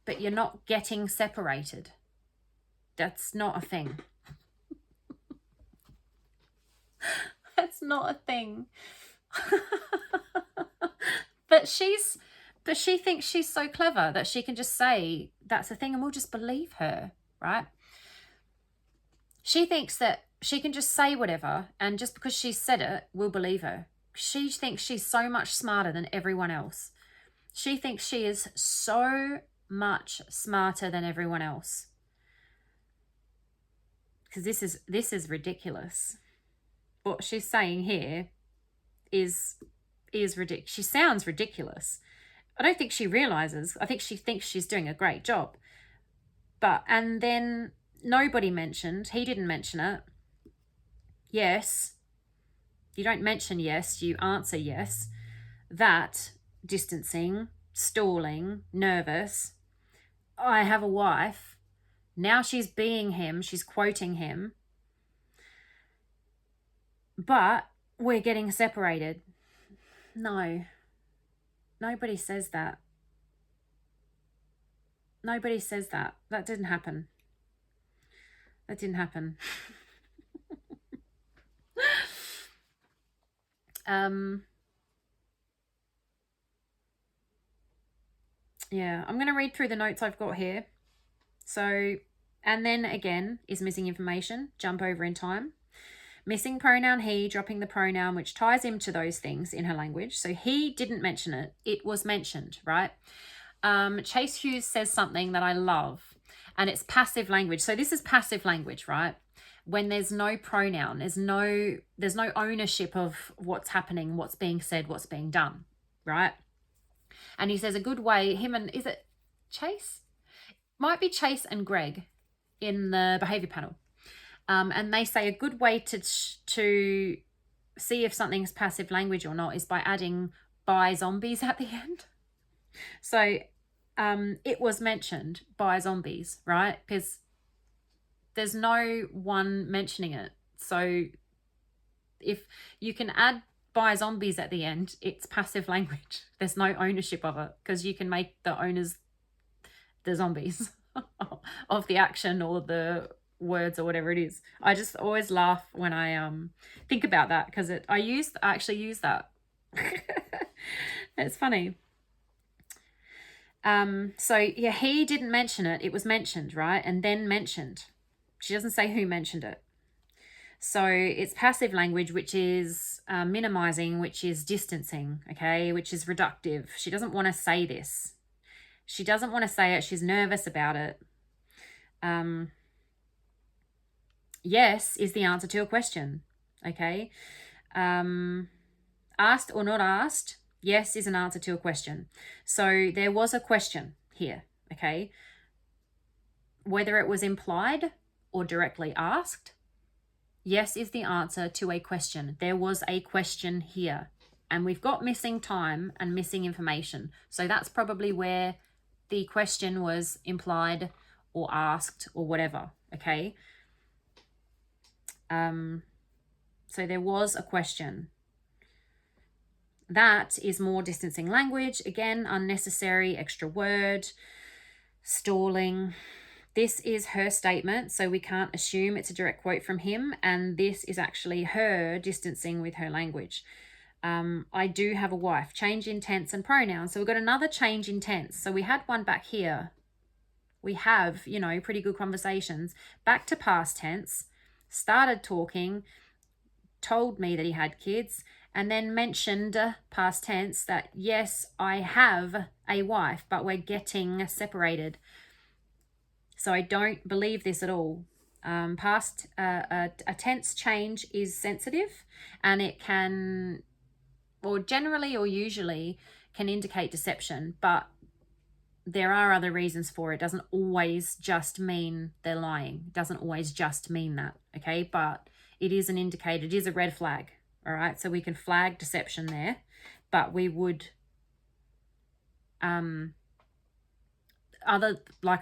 But you're not getting separated. That's not a thing. That's not a thing. But she thinks she's so clever that she can just say that's a thing and we'll just believe her, right? She thinks that she can just say whatever, and just because she said it, we'll believe her. She thinks she's so much smarter than everyone else. She thinks she is so much smarter than everyone else. Because this is ridiculous. What she's saying here is ridiculous. She sounds ridiculous. I don't think she realizes. I think she thinks she's doing a great job. And then nobody mentioned, he didn't mention it. Yes. You don't mention yes, you answer yes. That, distancing, stalling, nervous. I have a wife. Now she's being him, she's quoting him. But we're getting separated. No. Nobody says that. Nobody says that. That didn't happen. That didn't happen. Yeah, I'm going to read through the notes I've got here. So, and then again is missing information. Jump over in time. Missing pronoun he, dropping the pronoun which ties him to those things in her language. So he didn't mention it. It was mentioned, right? Chase Hughes says something that I love, and it's passive language. So this is passive language, right? When there's no pronoun, there's no ownership of what's happening, what's being said, what's being done, right? And he says a good way, him and, is it Chase? Might be Chase and Greg in the behavior panel. And they say a good way to see if something's passive language or not is by adding by zombies at the end. So it was mentioned by zombies, right? Because there's no one mentioning it. So if you can add by zombies at the end, it's passive language. There's no ownership of it because you can make the owners the zombies of the action or the words or whatever it is. I just always laugh when I think about that because I actually use that. It's funny. So yeah, he didn't mention it. It was mentioned, right? And then mentioned. She doesn't say who mentioned it. So it's passive language, which is minimizing, which is distancing, okay, which is reductive. She doesn't want to say this. She doesn't want to say it. She's nervous about it. Yes is the answer to a question, okay? Asked or not asked, yes is an answer to a question. So there was a question here, okay? Whether it was implied or directly asked, yes is the answer to a question. There was a question here. And we've got missing time and missing information. So that's probably where the question was implied or asked or whatever, okay? So there was a question. That is more distancing language. Again, unnecessary, extra word, stalling. This is her statement, so we can't assume it's a direct quote from him, and this is actually her distancing with her language. I do have a wife. Change in tense and pronouns. So we've got another change in tense. So we had one back here. We have, pretty good conversations. Back to past tense. Started talking, told me that he had kids, and then mentioned past tense that, yes, I have a wife, but we're getting separated. So I don't believe this at all. A tense change is sensitive, and it can, or generally or usually can indicate deception, but there are other reasons for it. It doesn't always just mean they're lying. It doesn't always just mean that, okay? But it is an indicator. It is a red flag, all right? So we can flag deception there, but we would, like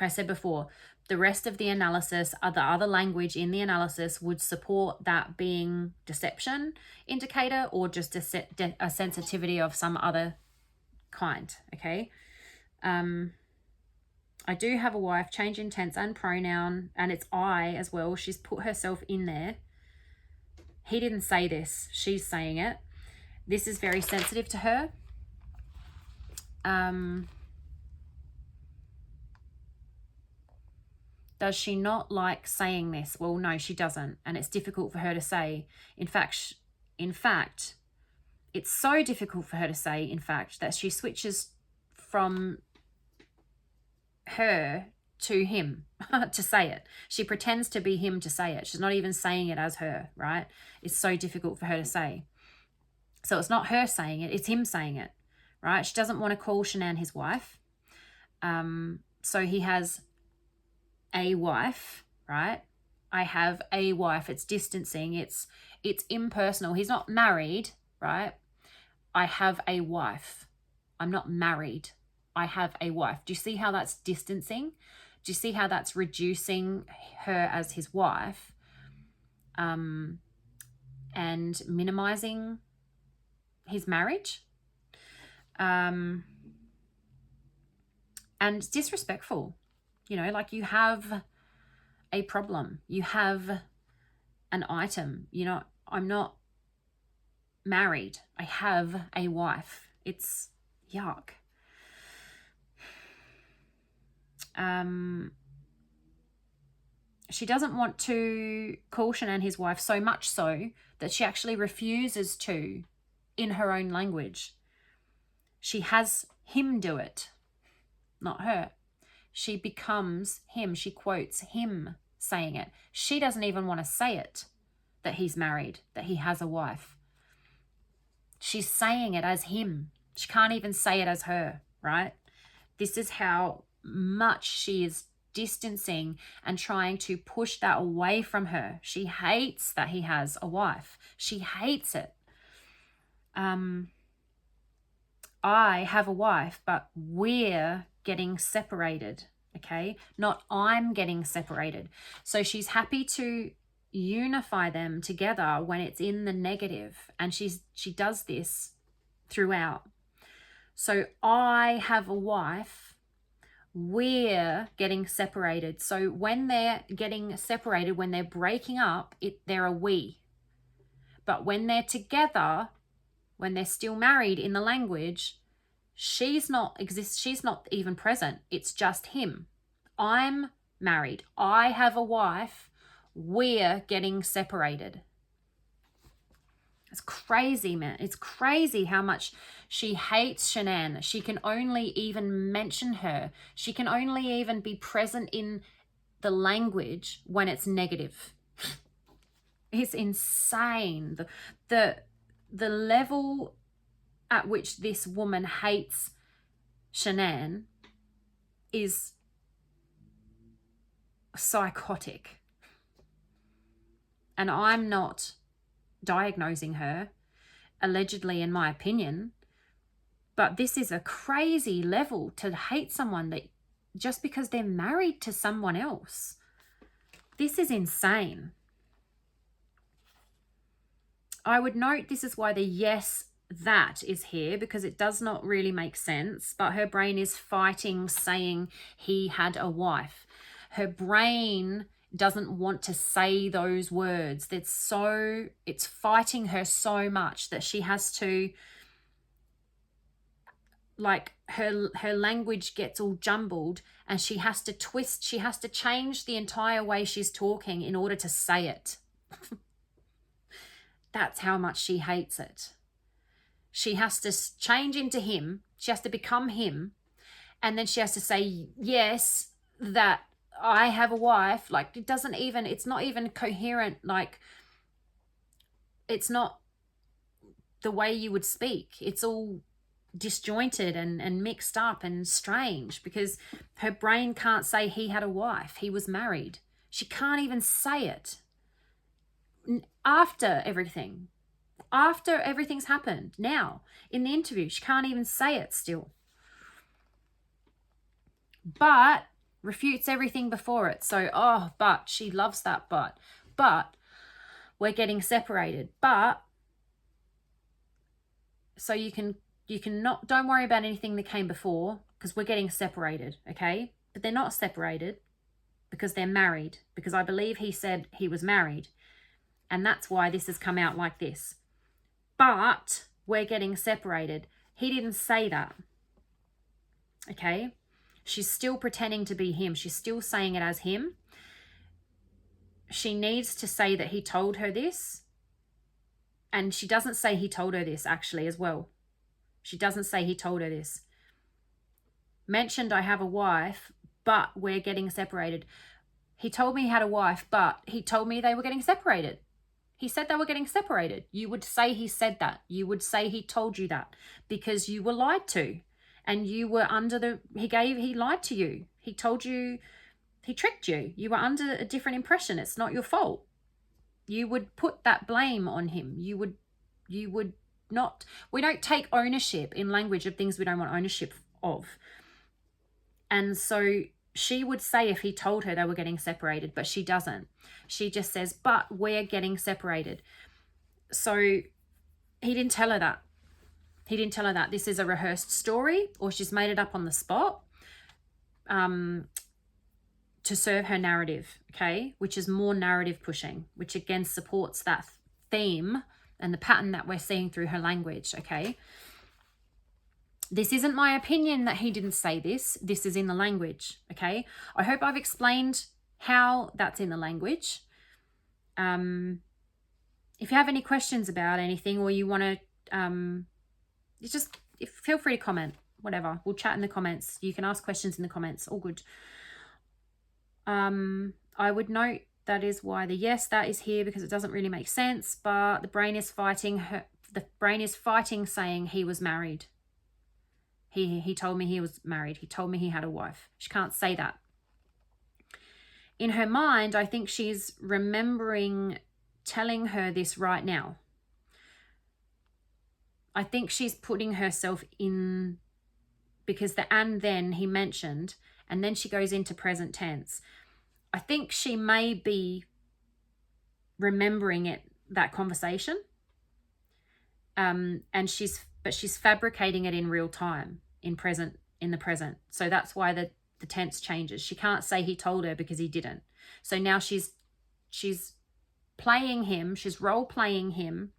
I said before, the rest of the analysis, the other language in the analysis would support that being deception indicator or just a sensitivity of some other kind, okay? I do have a wife, change in tense and pronoun, and it's I as well. She's put herself in there. He didn't say this. She's saying it. This is very sensitive to her. Does she not like saying this? Well, no, she doesn't. And it's difficult for her to say. In fact, it's so difficult for her to say, in fact, that she switches from her to him to say it. She pretends to be him to say it. She's not even saying it as her, right? It's so difficult for her to say. So it's not her saying it, it's him saying it, right? She doesn't want to call Shanann his wife. So he has a wife, right? I have a wife. It's distancing. It's impersonal. He's not married, right? I have a wife. I'm not married. I have a wife. Do you see how that's distancing? Do you see how that's reducing her as his wife, and minimizing his marriage? And it's disrespectful. You know, like, you have a problem. You have an item. You know, I'm not married. I have a wife. It's yuck. She doesn't want to call Shanann his wife, so much so that she actually refuses to in her own language. She has him do it, not her. She becomes him. She quotes him saying it. She doesn't even want to say it, that he's married, that he has a wife. She's saying it as him. She can't even say it as her, right? This is how much she is distancing and trying to push that away from her. She hates that he has a wife. She hates it. I have a wife, but we're getting separated, okay? Not I'm getting separated. So she's happy to unify them together when it's in the negative, and she does this throughout. So I have a wife, we're getting separated. So when they're getting separated, when they're breaking up, they're a we. But when they're together, when they're still married in the language, she's not even present. It's just him. I'm married. I have a wife. We're getting separated. It's crazy, man. It's crazy how much she hates Shanann. She can only even mention her. She can only even be present in the language when it's negative. It's insane. The level at which this woman hates Shanann is psychotic. And I'm not diagnosing her, allegedly, in my opinion, but this is a crazy level to hate someone that just because they're married to someone else. This is insane. I would note this is why the yes, that is here, because it does not really make sense, but her brain is fighting saying he had a wife. Her brain doesn't want to say those words. It's fighting her so much that she has to, like, her language gets all jumbled, and she has to twist, she has to change the entire way she's talking in order to say it. That's how much she hates it. She has to change into him. She has to become him. And then she has to say, yes, that I have a wife. Like, it's not even coherent. Like, it's not the way you would speak. It's all disjointed and mixed up and strange, because her brain can't say he had a wife. He was married. She can't even say it. After everything's happened, now in the interview, she can't even say it still, but refutes everything before it. So but she loves that, but we're getting separated. But so you can not, don't worry about anything that came before, because we're getting separated, okay? But they're not separated because they're married, because I believe he said he was married. And that's why this has come out like this. But we're getting separated. He didn't say that. Okay? She's still pretending to be him. She's still saying it as him. She needs to say that he told her this. And she doesn't say he told her this, actually, as well. She doesn't say he told her this. mentioned I have a wife, but we're getting separated. He told me he had a wife, but he told me they were getting separated. He said they were getting separated. You would say he said that. You would say he told you that because you were lied to and you were under the, he lied to you. He told you, he tricked you. You were under a different impression. It's not your fault. You would put that blame on him. You would not, we don't take ownership in language of things we don't want ownership of. And so she would say if he told her they were getting separated, but she doesn't. She just says, but we're getting separated. So he didn't tell her that. He didn't tell her that. This is a rehearsed story, or she's made it up on the spot to serve her narrative, okay? Which is more narrative pushing, which again supports that theme and the pattern that we're seeing through her language, okay? This isn't my opinion that he didn't say this. This is in the language, okay? I hope I've explained how that's in the language. If you have any questions about anything or you want to, feel free to comment, whatever. We'll chat in the comments. You can ask questions in the comments, all good. I would note that is why the yes, that is here because it doesn't really make sense, but the brain is fighting her. The brain is fighting saying he was married. He told me he was married. He told me he had a wife. She can't say that. In her mind, I think she's remembering telling her this right now. I think she's putting herself in, because the and then he mentioned, and then she goes into present tense. I think she may be remembering it, that conversation. And she's fabricating it in real time, in the present. So that's why the tense changes. She can't say he told her because he didn't. So now she's playing him, she's role playing him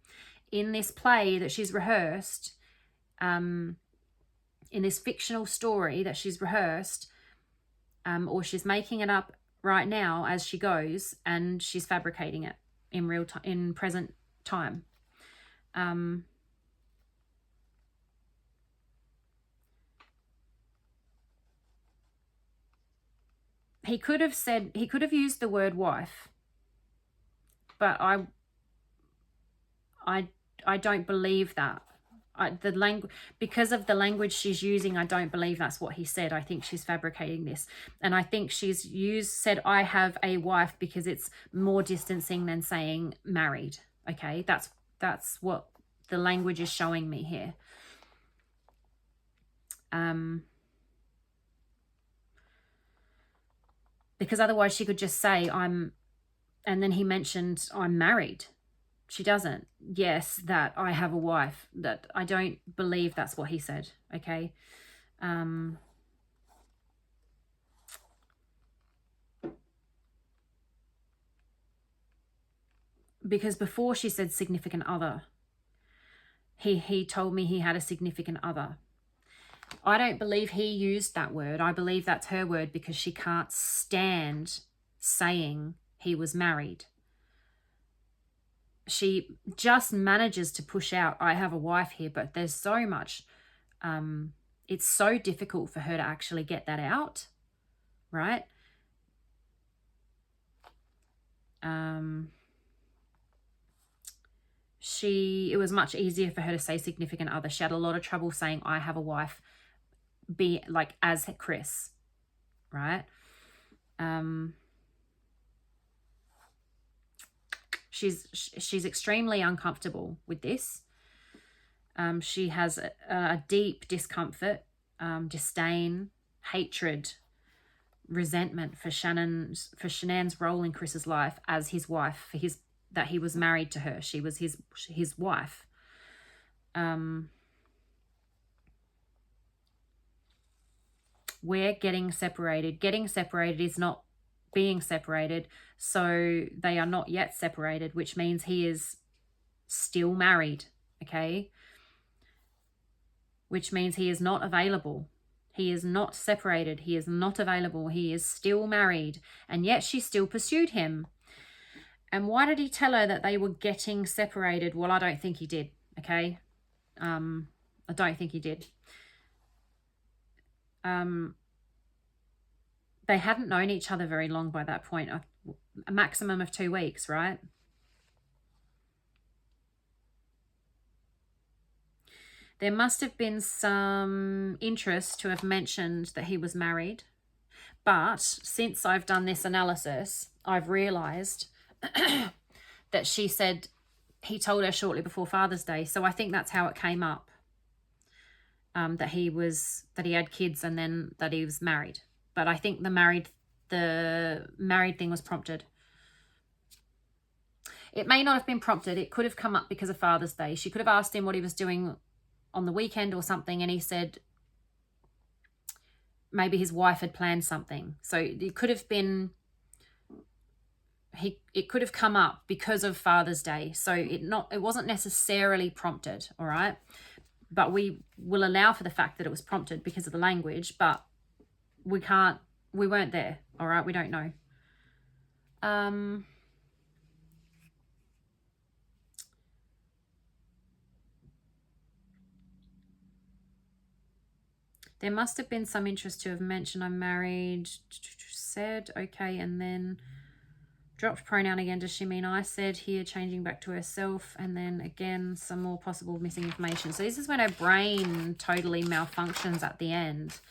in this play that she's rehearsed, in this fictional story that she's rehearsed, or she's making it up right now as she goes, and she's fabricating it in real time, in present time. He could have used the word wife, but I don't believe that. Because of the language she's using, I don't believe that's what he said. I think she's fabricating this. And I think she's said, I have a wife, because it's more distancing than saying married. Okay, that's what the language is showing me here. Because otherwise she could just say and then he mentioned I'm married. She doesn't. Yes, that I have a wife. That I don't believe that's what he said. Okay. Because before she said significant other. He told me he had a significant other. I don't believe he used that word. I believe that's her word, because she can't stand saying he was married. She just manages to push out, I have a wife here, but there's so much, it's so difficult for her to actually get that out, right? It was much easier for her to say significant other. She had a lot of trouble saying I have a wife, be like as Chris, right? She's extremely uncomfortable with this. She has a deep discomfort, disdain, hatred, resentment for Shanann's role in Chris's life as his wife, that he was married to her. She was his wife. We're getting separated. Getting separated is not being separated, so they are not yet separated, which means he is still married, okay? Which means he is not available. He is not separated. He is not available. He is still married, and yet she still pursued him. And why did he tell her that they were getting separated? Well, I don't think he did, okay? I don't think he did. They hadn't known each other very long by that point, a maximum of 2 weeks, right? There must have been some interest to have mentioned that he was married. But since I've done this analysis, I've realised that she said he told her shortly before Father's Day. So I think that's how it came up, that he had kids and then that he was married. But I think the married thing was prompted. It may not have been prompted. It could have come up because of Father's Day. She could have asked him what he was doing on the weekend or something, and he said maybe his wife had planned something. So it could have been, it could have come up because of Father's Day. So it wasn't necessarily prompted, all right? But we will allow for the fact that it was prompted because of the language, but we weren't there, all right? We don't know. There must have been some interest to have mentioned I'm married, said, okay, and then dropped pronoun again. Does she mean I said here, changing back to herself, and then again, some more possible missing information. So this is when her brain totally malfunctions at the end.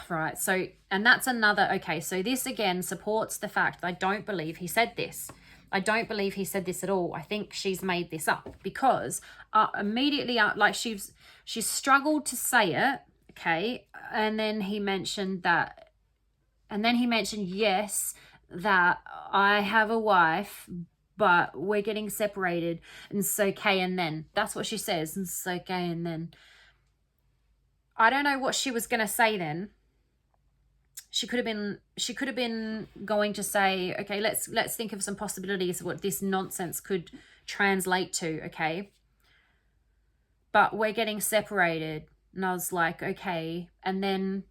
Right, so, and that's another, okay, so this again supports the fact that I don't believe he said this. I don't believe he said this at all. I think she's made this up because immediately, like she's struggled to say it, okay, and then he mentioned that, and then he mentioned, yes, that I have a wife, but we're getting separated, and it's okay, and then, that's what she says, and it's okay, and then. I don't know what she was going to say then. She could have been going to say, okay, let's think of some possibilities of what this nonsense could translate to, okay? But we're getting separated. And I was like, okay. And then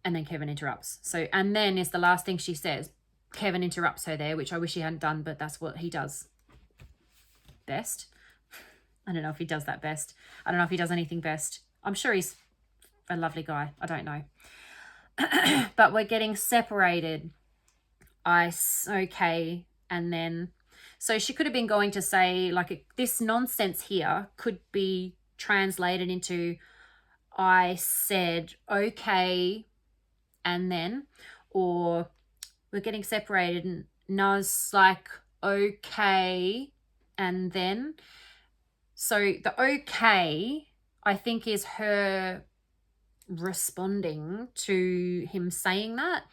Kevin interrupts. So, and then is the last thing she says. Kevin interrupts her there, which I wish he hadn't done, but that's what he does best. I don't know if he does that best. I don't know if he does anything best. I'm sure he's a lovely guy. I don't know. But we're getting separated. Okay. And then, so she could have been going to say, like, this nonsense here could be translated into, I said, okay, and then, or we're getting separated, and Na's like, okay, and then. So the okay, I think, is her responding to him saying that,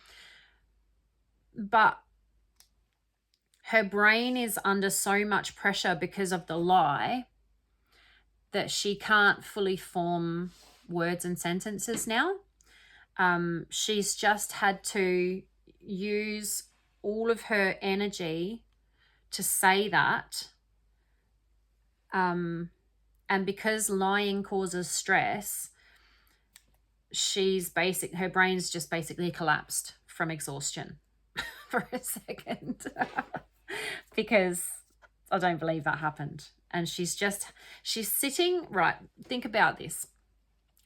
but her brain is under so much pressure because of the lie that she can't fully form words and sentences now. She's just had to use all of her energy to say that, and because lying causes stress, her brain's just basically collapsed from exhaustion for a second because I don't believe that happened. And she's sitting, right, think about this.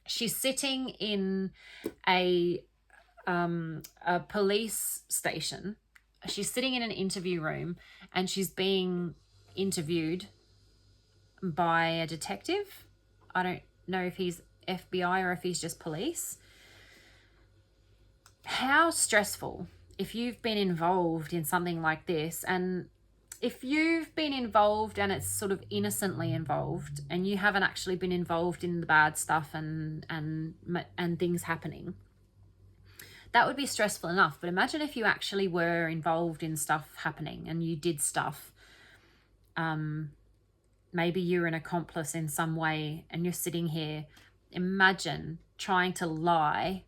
She's sitting in a police station. She's sitting in an interview room and she's being interviewed by a detective. I don't know if he's FBI or if he's just police. How stressful if you've been involved in something like this, and if you've been involved and it's sort of innocently involved and you haven't actually been involved in the bad stuff and things happening, that would be stressful enough. But imagine if you actually were involved in stuff happening and you did stuff. Maybe you're an accomplice in some way and you're sitting here. Imagine trying to lie.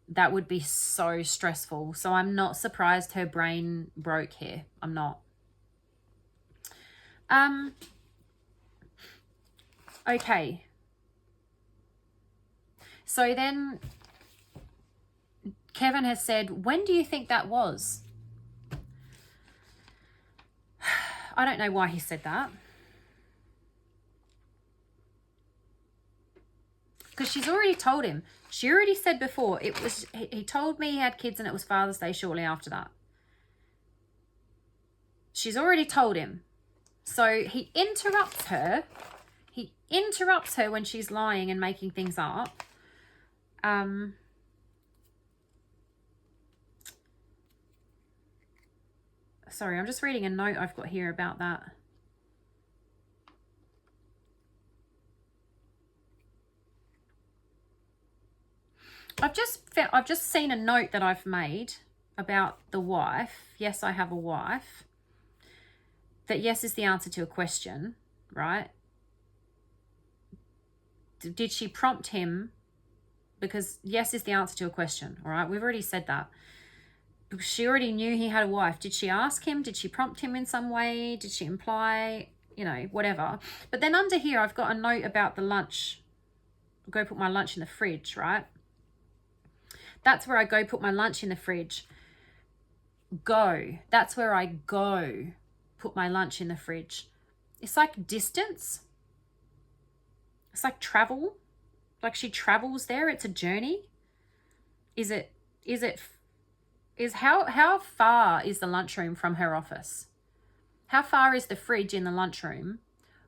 That would be so stressful. So I'm not surprised her brain broke here. I'm not. Okay. So then Kevin has said, when do you think that was? I don't know why he said that. Because she's already told him. She already said before, he told me he had kids and it was Father's Day shortly after that. She's already told him. So he interrupts her. He interrupts her when she's lying and making things up. Sorry, I'm just reading a note I've got here about that. I've just seen a note that I've made about the wife. Yes, I have a wife. That yes is the answer to a question, right? Did she prompt him? Because yes is the answer to a question, all right? We've already said that. She already knew he had a wife. Did she ask him? Did she prompt him in some way? Did she imply, you know, whatever? But then under here, I've got a note about the lunch. I'll go put my lunch in the fridge, right? That's where I go put my lunch in the fridge. Go. That's where I go put my lunch in the fridge. It's like distance. It's like travel. Like she travels there. It's a journey. How far is the lunchroom from her office? How far is the fridge in the lunchroom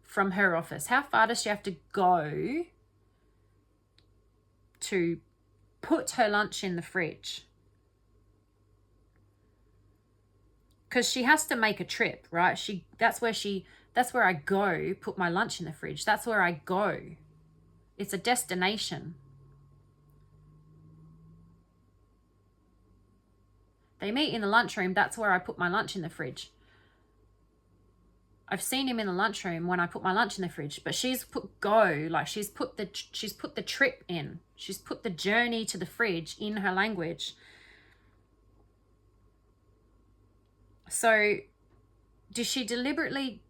from her office? How far does she have to go to put her lunch in the fridge? Because she has to make a trip, right? That's where I go put my lunch in the fridge. That's where I go. It's a destination. They meet in the lunchroom. That's where I put my lunch in the fridge. I've seen him in the lunchroom when I put my lunch in the fridge, but she's put go, like she's put the trip in. She's put the journey to the fridge in her language. So did she deliberately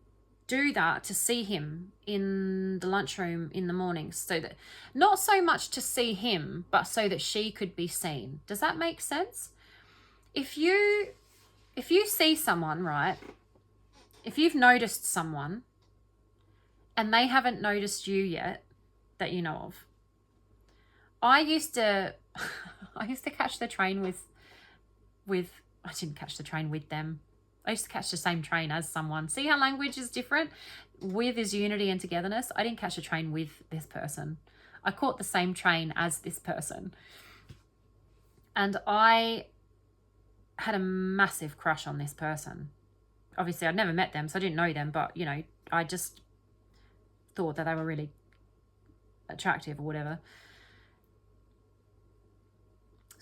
do that to see him in the lunchroom in the morning? So that, not so much to see him, but so that she could be seen. Does that make sense? If you see someone, right? If you've noticed someone and they haven't noticed you yet that you know of. I used to catch the train with I didn't catch the train with them. I used to catch the same train as someone. See how language is different? With is unity and togetherness. I didn't catch a train with this person. I caught the same train as this person. And I had a massive crush on this person. Obviously, I'd never met them, so I didn't know them. But, you know, I just thought that they were really attractive or whatever.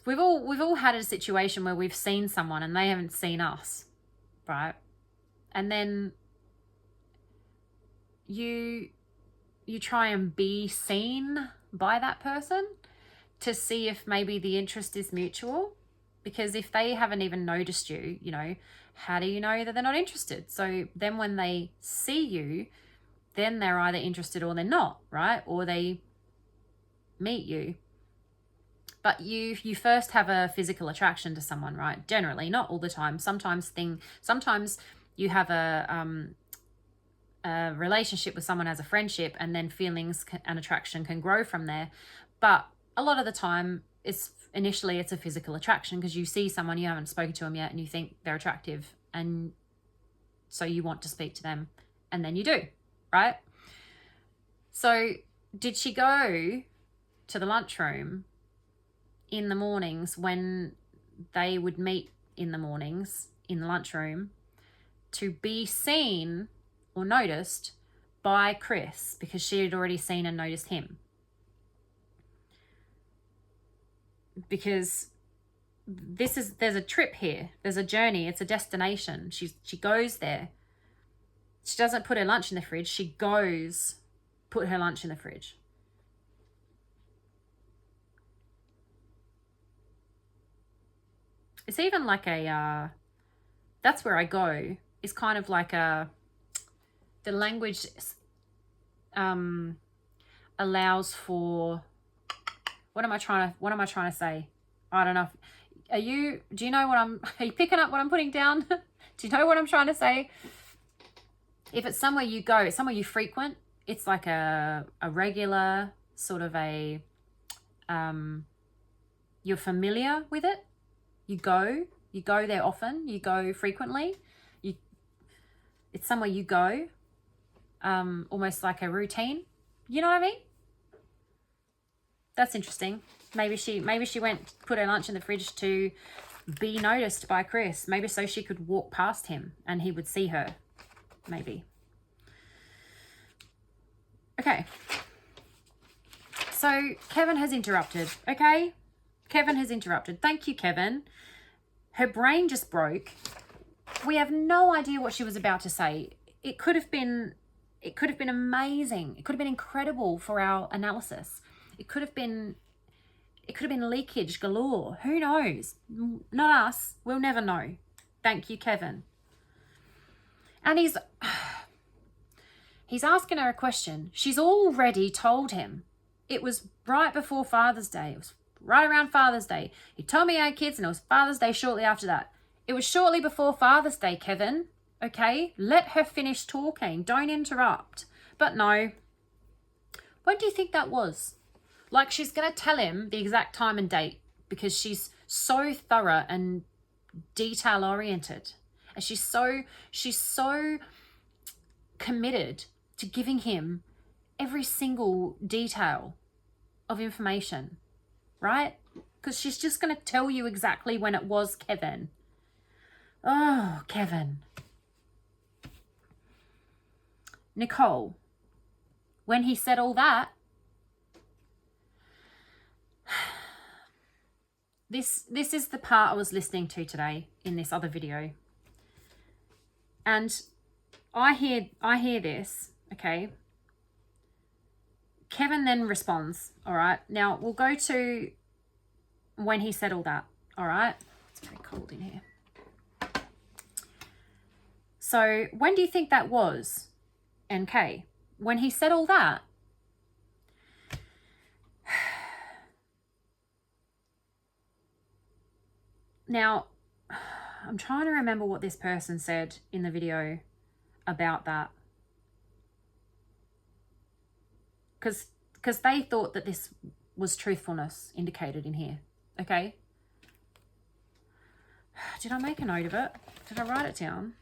We've all had a situation where we've seen someone and they haven't seen us, right? And then you try and be seen by that person to see if maybe the interest is mutual. Because if they haven't even noticed you, you know, how do you know that they're not interested? So then when they see you, then they're either interested or they're not, right? Or they meet you. But you first have a physical attraction to someone, right? Generally, not all the time. Sometimes you have a relationship with someone as a friendship, and then feelings and attraction can grow from there. But a lot of the time, initially it's a physical attraction because you see someone, you haven't spoken to them yet, and you think they're attractive, and so you want to speak to them, and then you do, right? So did she go to the lunchroom in the mornings when they would meet in the mornings in the lunchroom to be seen or noticed by Chris because she had already seen and noticed him? Because there's a trip here. There's a journey. It's a destination. She goes there. She doesn't put her lunch in the fridge. She goes put her lunch in the fridge. It's even like that's where I go. It's kind of like the language allows for, what am I trying to say? I don't know. Are you picking up what I'm putting down? Do you know what I'm trying to say? If it's somewhere you go, it's somewhere you frequent, it's like a regular sort of a, you're familiar with it. You go there often, you go frequently, it's somewhere you go, almost like a routine. You know what I mean? That's interesting. Maybe she went, put her lunch in the fridge to be noticed by Chris. Maybe so she could walk past him and he would see her. Maybe. Okay. So Kevin has interrupted, okay? Kevin has interrupted. Thank you, Kevin. Her brain just broke. We have no idea what she was about to say. It could have been amazing. It could have been incredible for our analysis. It could have been leakage galore. Who knows? Not us. We'll never know. Thank you, Kevin. And he's asking her a question. She's already told him. It was right before Father's Day. It was right around Father's Day. He told me I had kids and it was Father's Day shortly after that. It was shortly before Father's Day, Kevin. Okay? Let her finish talking. Don't interrupt. But no. When do you think that was? Like, she's going to tell him the exact time and date because she's so thorough and detail oriented. And she's so committed to giving him every single detail of information, right? Because she's just going to tell you exactly when it was, Kevin. Oh, Kevin. Nichol, when he said all that, this is the part I was listening to today in this other video. And I hear this, okay? Kevin then responds, all right? Now, we'll go to when he said all that, all right? It's very cold in here. So, when do you think that was, NK? When he said all that, now, I'm trying to remember what this person said in the video about that. Because they thought that this was truthfulness indicated in here, okay? Did I make a note of it? Did I write it down?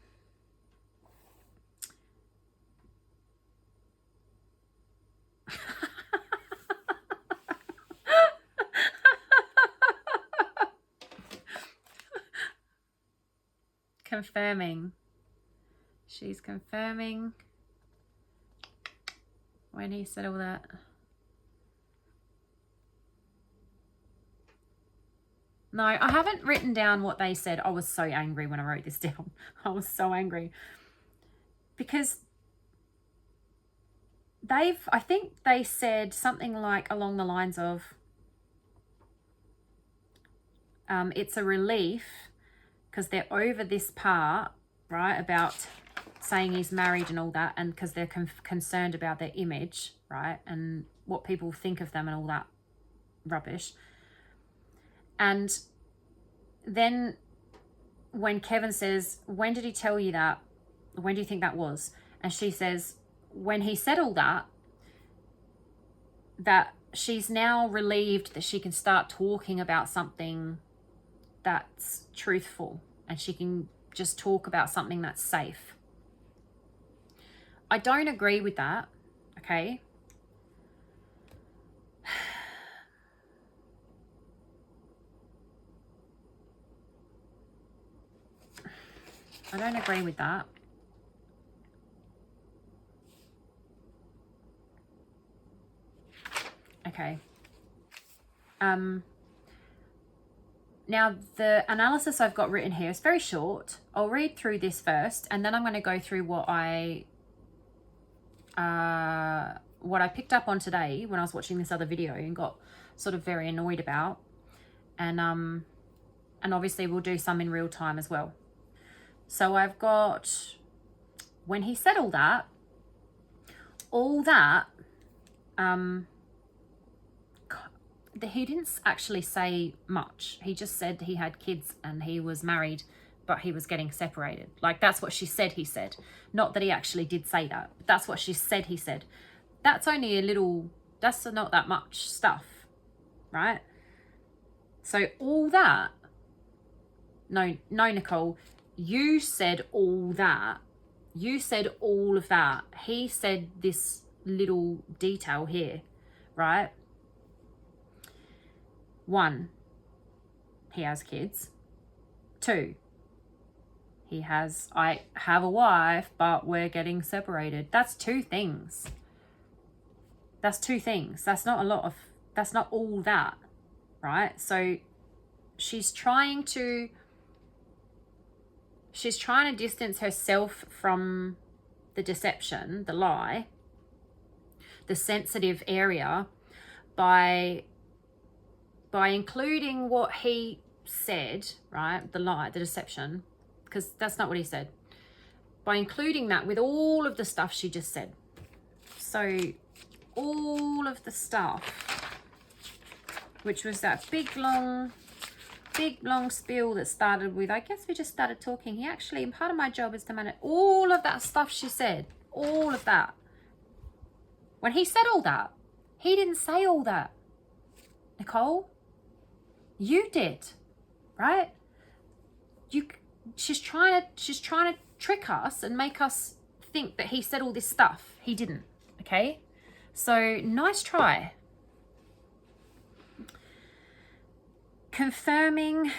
Confirming. She's confirming when he said all that. No, I haven't written down what they said. I was so angry when I wrote this down. I was so angry. Because I think they said something like along the lines of, it's a relief because they're over this part, right, about saying he's married and all that, and because they're concerned about their image, right, and what people think of them and all that rubbish. And then when Kevin says, when did he tell you that? When do you think that was? And she says, when he said all that, that she's now relieved that she can start talking about something that's truthful and she can just talk about something that's safe. I don't agree with that, okay? I don't agree with that. Okay. Now, the analysis I've got written here is very short. I'll read through this first, and then I'm going to go through what I picked up on today when I was watching this other video and got sort of very annoyed about. And obviously we'll do some in real time as well. So I've got, when he said all that, he didn't actually say much. He just said he had kids and he was married, but he was getting separated. Like, that's what she said he said. Not that he actually did say that, but that's what she said he said. That's only a little That's not that much stuff, right? So all that, no, Nicole, you said all that. You said all of that. He said this little detail here, right? 1, he has kids. 2, I have a wife, but we're getting separated. That's 2 things. That's 2 things. That's not all that, right? So she's trying to distance herself from the deception, the lie, the sensitive area by including what he said, right? The lie, the deception, because that's not what he said. By including that with all of the stuff she just said. So all of the stuff, which was that big long spiel that started with, I guess we just started talking. He actually, and part of my job is to manage all of that stuff she said, all of that. When he said all that, he didn't say all that, Nicole. You did, right? She's trying to trick us and make us think that he said all this stuff. He didn't, okay? So nice try. Confirming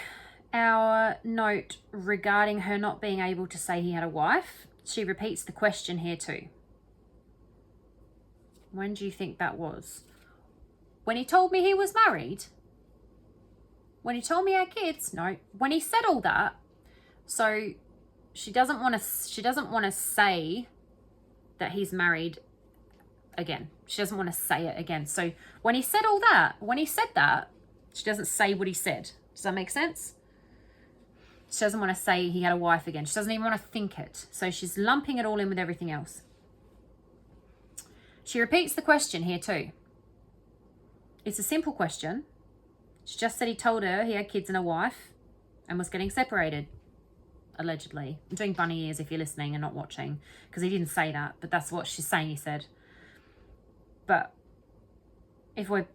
our note regarding her not being able to say he had a wife, she repeats the question here too. When do you think that was? When he told me he was married? When he told me he had kids? No. When he said all that. So she doesn't want to say that he's married again. She doesn't want to say it again. So when he said all that, she doesn't say what he said. Does that make sense? She doesn't want to say he had a wife again. She doesn't even want to think it. So she's lumping it all in with everything else. She repeats the question here too. It's a simple question. She just said he told her he had kids and a wife and was getting separated, allegedly. I'm doing bunny ears if you're listening and not watching, because he didn't say that, but that's what she's saying he said. But if we're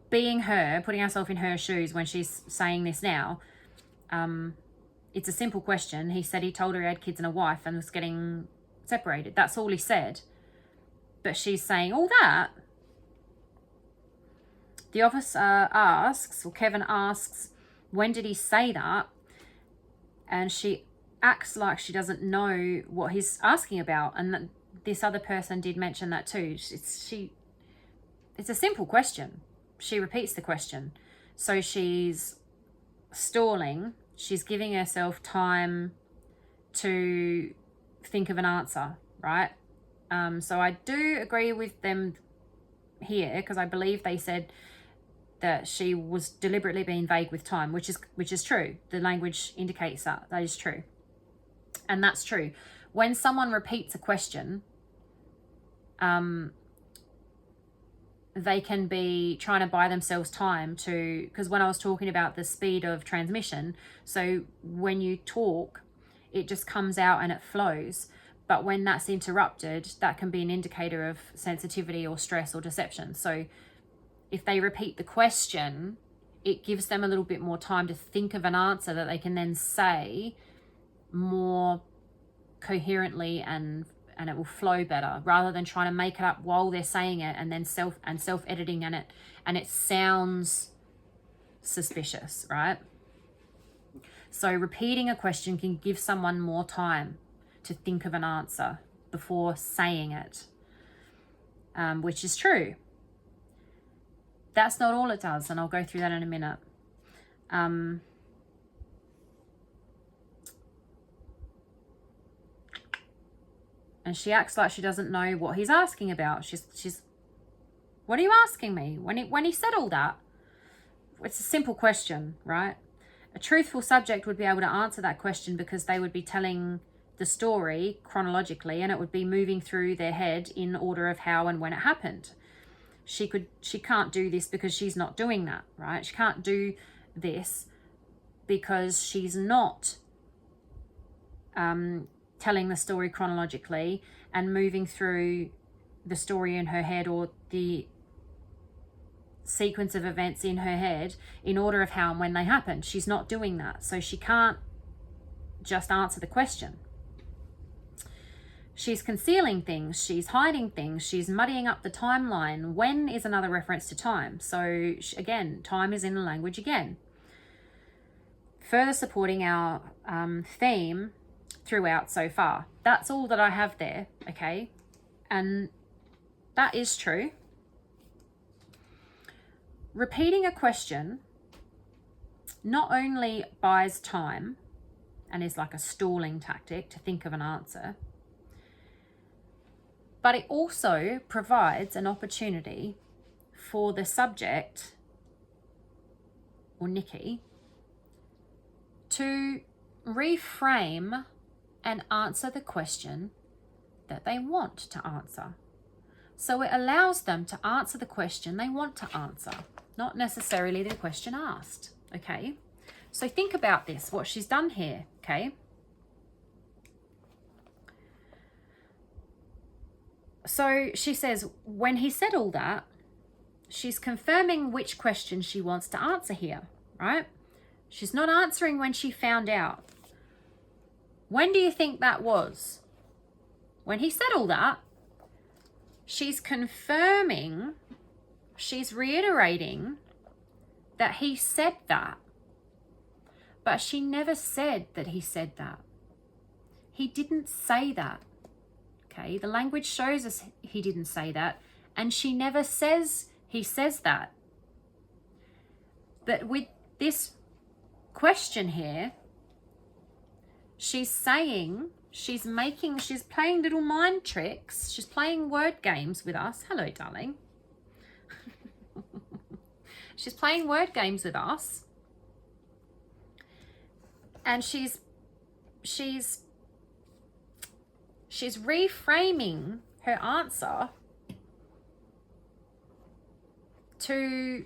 being her, putting ourselves in her shoes when she's saying this now, it's a simple question. He said he told her he had kids and a wife and was getting separated. That's all he said. But she's saying all that. The officer asks, or Kevin asks, when did he say that? And she acts like she doesn't know what he's asking about. And this other person did mention that too. It's a simple question. She repeats the question. So she's stalling. She's giving herself time to think of an answer, right? So I do agree with them here, because I believe they said that she was deliberately being vague with time, which is true. The language indicates that. That is true. And that's true. When someone repeats a question, they can be trying to buy themselves time to, because when I was talking about the speed of transmission, so when you talk, it just comes out and it flows. But when that's interrupted, that can be an indicator of sensitivity or stress or deception. So if they repeat the question, it gives them a little bit more time to think of an answer that they can then say more coherently, and it will flow better, rather than trying to make it up while they're saying it and then self-editing and it sounds suspicious, right? So repeating a question can give someone more time to think of an answer before saying it, which is true. That's not all it does, and I'll go through that in a minute. And she acts like she doesn't know what he's asking about. She's what are you asking me? When he said all that, it's a simple question, right? A truthful subject would be able to answer that question because they would be telling the story chronologically, and it would be moving through their head in order of how and when it happened. She can't do this because she's not doing that, right? She can't do this because she's not telling the story chronologically and moving through the story in her head, or the sequence of events in her head in order of how and when they happened. She's not doing that. So she can't just answer the question. She's concealing things. She's hiding things. She's muddying up the timeline. When is another reference to time. So again, time is in the language again. Further supporting our theme throughout so far. That's all that I have there, okay? And that is true. Repeating a question not only buys time and is like a stalling tactic to think of an answer, but it also provides an opportunity for the subject, or Nikki, to reframe and answer the question that they want to answer. So it allows them to answer the question they want to answer, not necessarily the question asked, okay? So think about this, what she's done here, okay? So she says, when he said all that, she's confirming which question she wants to answer here, right? She's not answering when she found out. When do you think that was? When he said all that, she's confirming, she's reiterating that he said that. But she never said that he said that. He didn't say that. Okay, the language shows us he didn't say that, and she never says he says that. But with this question here, she's saying, she's playing little mind tricks, she's playing word games with us. Hello, darling. She's playing word games with us, and she's reframing her answer to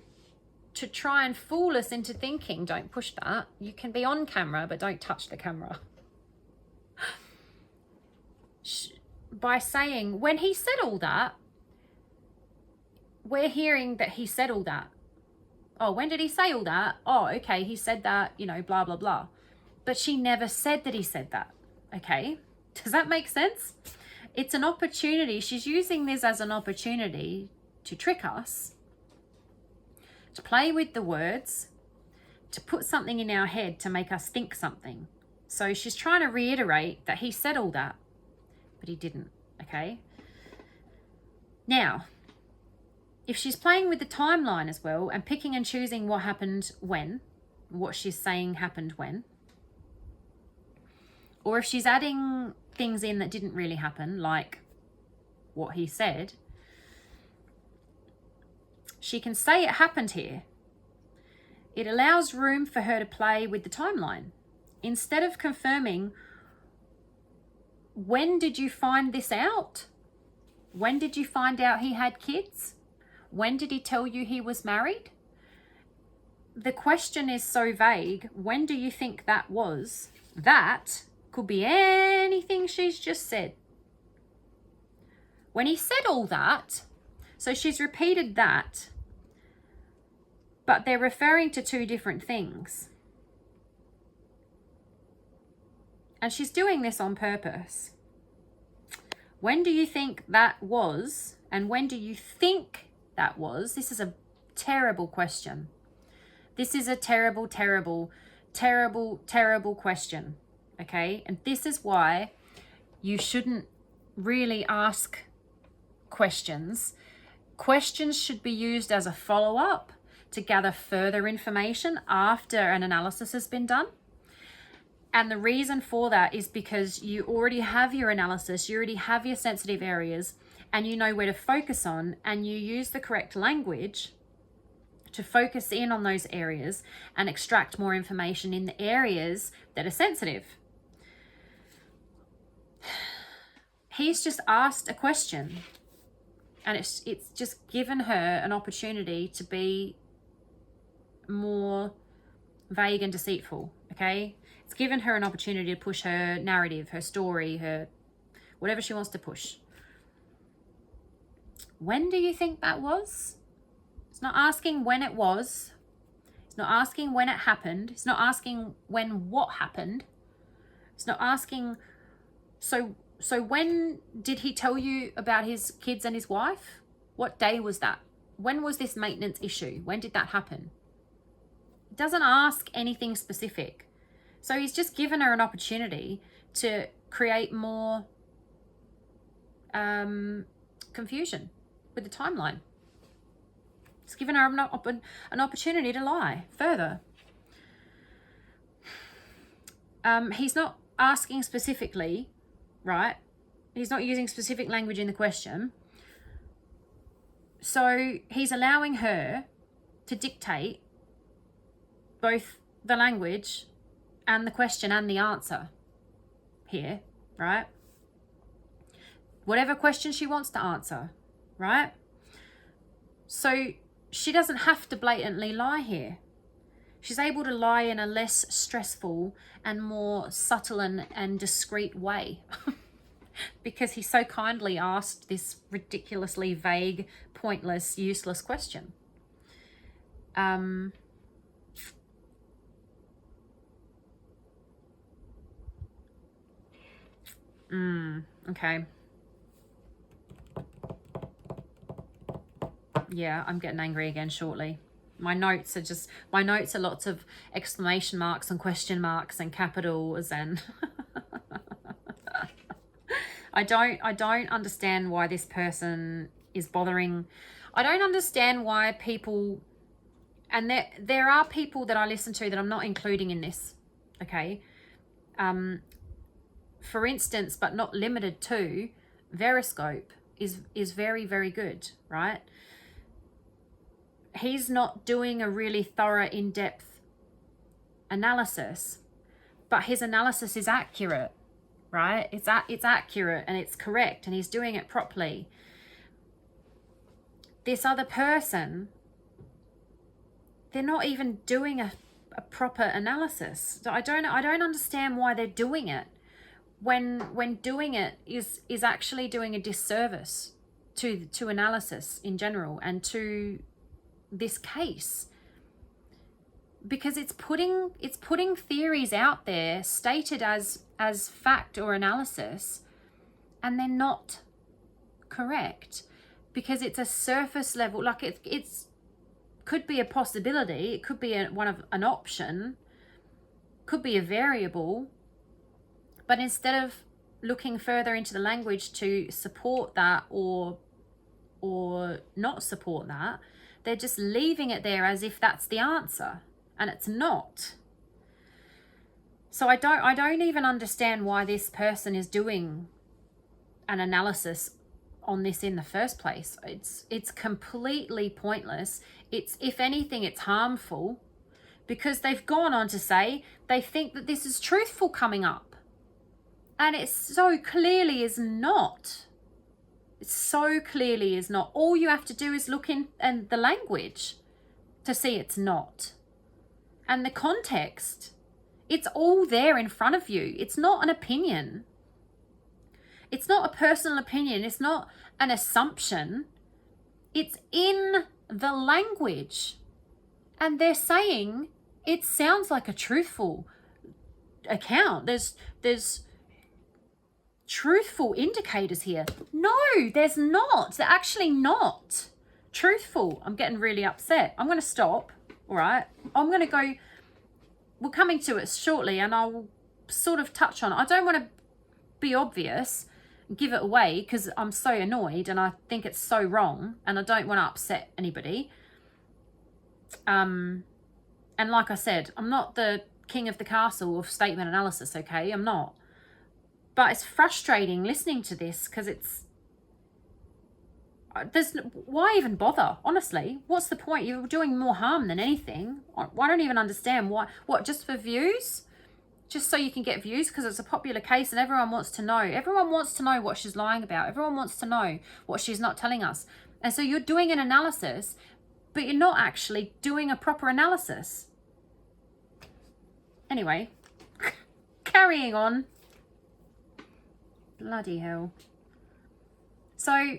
try and fool us into thinking, don't push that. You can be on camera, but don't touch the camera. By saying, when he said all that, we're hearing that he said all that. Oh, when did he say all that? Oh, okay, he said that, you know, blah, blah, blah. But she never said that he said that, okay? Does that make sense? It's an opportunity. She's using this as an opportunity to trick us, to play with the words, to put something in our head to make us think something. So she's trying to reiterate that he said all that, but he didn't, okay? Now, if she's playing with the timeline as well and picking and choosing what happened when, what she's saying happened when, or if she's adding things in that didn't really happen, like what he said, she can say it happened here. It allows room for her to play with the timeline. Instead of confirming, when did you find this out? When did you find out he had kids? When did he tell you he was married? The question is so vague. When do you think that was? That could be anything she's just said. When he said all that, so she's repeated that, but they're referring to two different things. And she's doing this on purpose. When do you think that was? And when do you think that was? This is a terrible question. This is a terrible, terrible, terrible, terrible question. Okay? And this is why you shouldn't really ask questions. Questions should be used as a follow-up to gather further information after an analysis has been done. And the reason for that is because you already have your analysis, you already have your sensitive areas, and you know where to focus on, and you use the correct language to focus in on those areas and extract more information in the areas that are sensitive. He's just asked a question, and it's just given her an opportunity to be more vague and deceitful, okay? It's given her an opportunity to push her narrative, her story, her whatever she wants to push. When do you think that was? It's not asking when it was. It's not asking when it happened. It's not asking when what happened. It's not asking, so when did he tell you about his kids and his wife? What day was that? When was this maintenance issue? When did that happen? It doesn't ask anything specific. So he's just given her an opportunity to create more confusion with the timeline. It's given her an opportunity to lie further. He's not asking specifically, right? He's not using specific language in the question. So he's allowing her to dictate both the language and the question and the answer here, right? Whatever question she wants to answer, right? So she doesn't have to blatantly lie here. She's able to lie in a less stressful and more subtle and discreet way because he so kindly asked this ridiculously vague, pointless, useless question. Okay. Yeah, I'm getting angry again shortly. My notes are lots of exclamation marks and question marks and capitals and I don't understand why this person is bothering. I don't understand why people, and there are people that I listen to that I'm not including in this, okay? For instance, but not limited to, Veriscope is very, very good, right? He's not doing a really thorough, in-depth analysis, but his analysis is accurate, right? It's accurate and it's correct and he's doing it properly. This other person, they're not even doing a proper analysis. So I don't understand why they're doing it when doing it is actually doing a disservice to analysis in general and to this case, because it's putting theories out there stated as fact or analysis, and they're not correct because it's a surface level. Like it's could be a possibility, it could be an option, could be a variable, but instead of looking further into the language to support that or not support that, they're just leaving it there as if that's the answer, and it's not. So I don't even understand why this person is doing an analysis on this in the first place. It's completely pointless. If anything, it's harmful, because they've gone on to say they think that this is truthful coming up, and it so clearly is not. It so clearly is not. All you have to do is look in the language to see it's not. And the context, it's all there in front of you. It's not an opinion. It's not a personal opinion. It's not an assumption. It's in the language. And they're saying it sounds like a truthful account. There's truthful indicators here. No, there's not. They're actually not truthful. I'm getting really upset. I'm going to stop. All right. I'm going to go. We're coming to it shortly and I'll sort of touch on it. I don't want to be obvious and give it away because I'm so annoyed and I think it's so wrong and I don't want to upset anybody. And like I said, I'm not the king of the castle of statement analysis, okay? I'm not. But it's frustrating listening to this because why even bother? Honestly, what's the point? You're doing more harm than anything. I don't even understand why. What, just for views? Just so you can get views because it's a popular case and everyone wants to know. Everyone wants to know what she's lying about. Everyone wants to know what she's not telling us. And so you're doing an analysis, but you're not actually doing a proper analysis. Anyway, carrying on. Bloody hell. So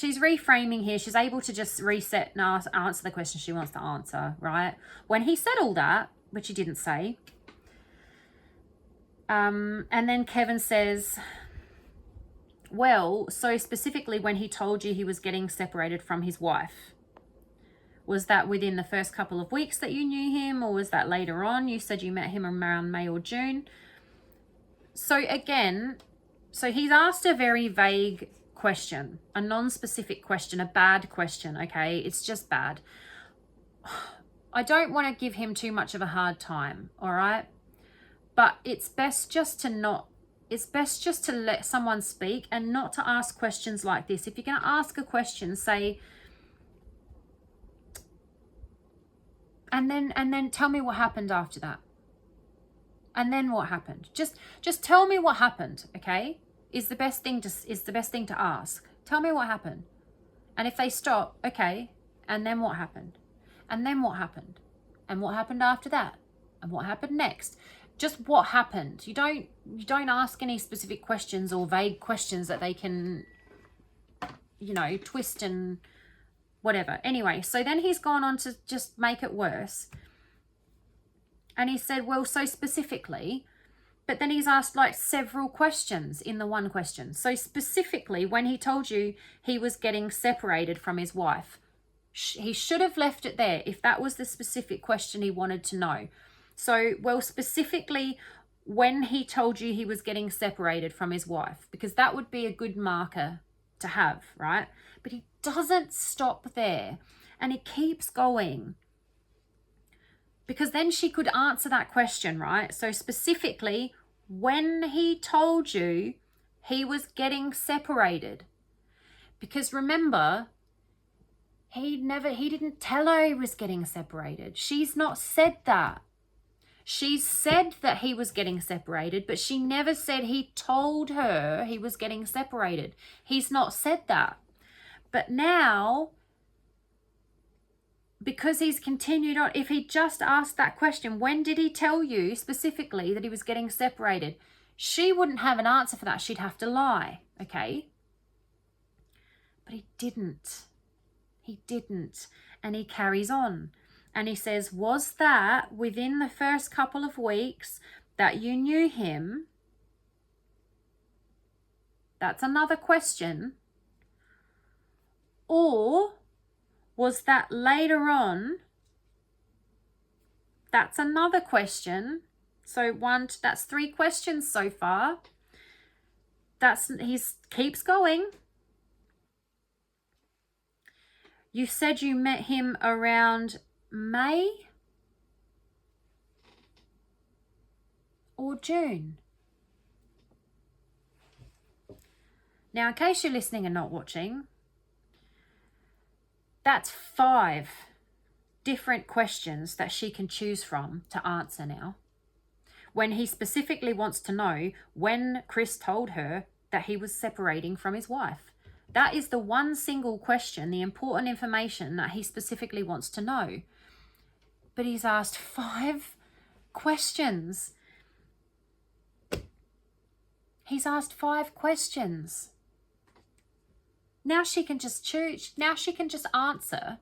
reframing here. She's able to just reset and answer the question she wants to answer, right? When he said all that, which he didn't say. And then Kevin says, well, so specifically when he told you he was getting separated from his wife, was that within the first couple of weeks that you knew him, or was that later on? You said you met him around May or June. So again, so he's asked a very vague question, a non-specific question, a bad question, okay? It's just bad. I don't want to give him too much of a hard time, all right? But it's best just to let someone speak and not to ask questions like this. If you're going to ask a question, say, and then tell me what happened after that. And then what happened? Just tell me what happened, okay? Is the best thing to ask. Tell me what happened. And if they stop, okay, and then what happened? And then what happened? And what happened after that? And what happened next? Just what happened. You don't ask any specific questions or vague questions that they can, you know, twist and whatever. Anyway, so then he's gone on to just make it worse. And he said, well, so specifically, but then he's asked like several questions in the one question. So specifically, when he told you he was getting separated from his wife, he should have left it there if that was the specific question he wanted to know. So, well, specifically when he told you he was getting separated from his wife, because that would be a good marker to have, right? But he doesn't stop there and he keeps going. Because then she could answer that question, right? So specifically, when he told you he was getting separated. Because remember, he didn't tell her he was getting separated. She's not said that. She said that he was getting separated, but she never said he told her he was getting separated. He's not said that. But now, because he's continued on, if he just asked that question, when did he tell you specifically that he was getting separated? She wouldn't have an answer for that. She'd have to lie, okay? But he didn't. He didn't. And he carries on. And he says, was that within the first couple of weeks that you knew him? That's another question. Or was that later on? That's another question. So that's 3 questions so far. He keeps going. You said you met him around May or June. Now, in case you're listening and not watching, that's 5 different questions that she can choose from to answer now. When he specifically wants to know when Chris told her that he was separating from his wife. That is the one single question, the important information that he specifically wants to know. But he's asked 5 questions. He's asked 5 questions. Now she can just choose. Now she can just answer.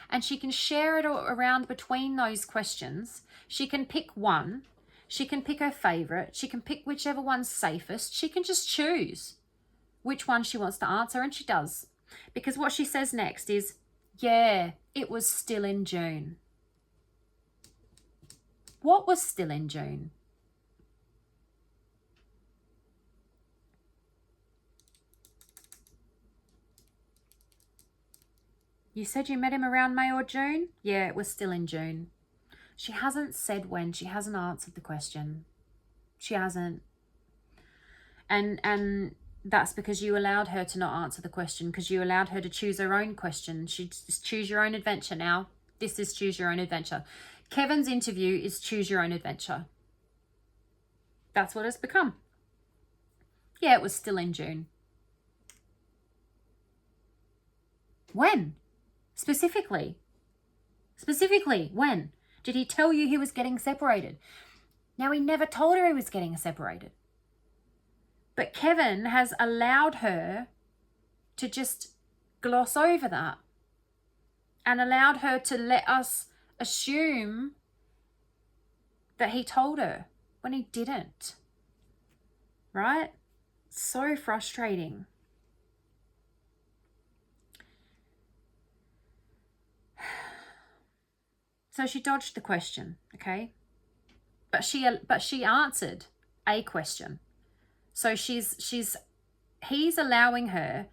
And she can share it around between those questions. She can pick one. She can pick her favorite. She can pick whichever one's safest. She can just choose which one she wants to answer, and she does. Because what she says next is, yeah, it was still in June. What was still in June? You said you met him around May or June? Yeah, it was still in June. She hasn't said when. She hasn't answered the question. She hasn't. And that's because you allowed her to not answer the question, because you allowed her to choose her own question. She's choose your own adventure now. This is choose your own adventure. Kevin's interview is choose your own adventure. That's what it's become. Yeah, it was still in June. When? Specifically, when? Did he tell you he was getting separated? Now, he never told her he was getting separated. But Kevin has allowed her to just gloss over that and allowed her to let us assume that he told her when he didn't. Right? So frustrating. So she dodged the question, okay? But she answered a question. So he's allowing her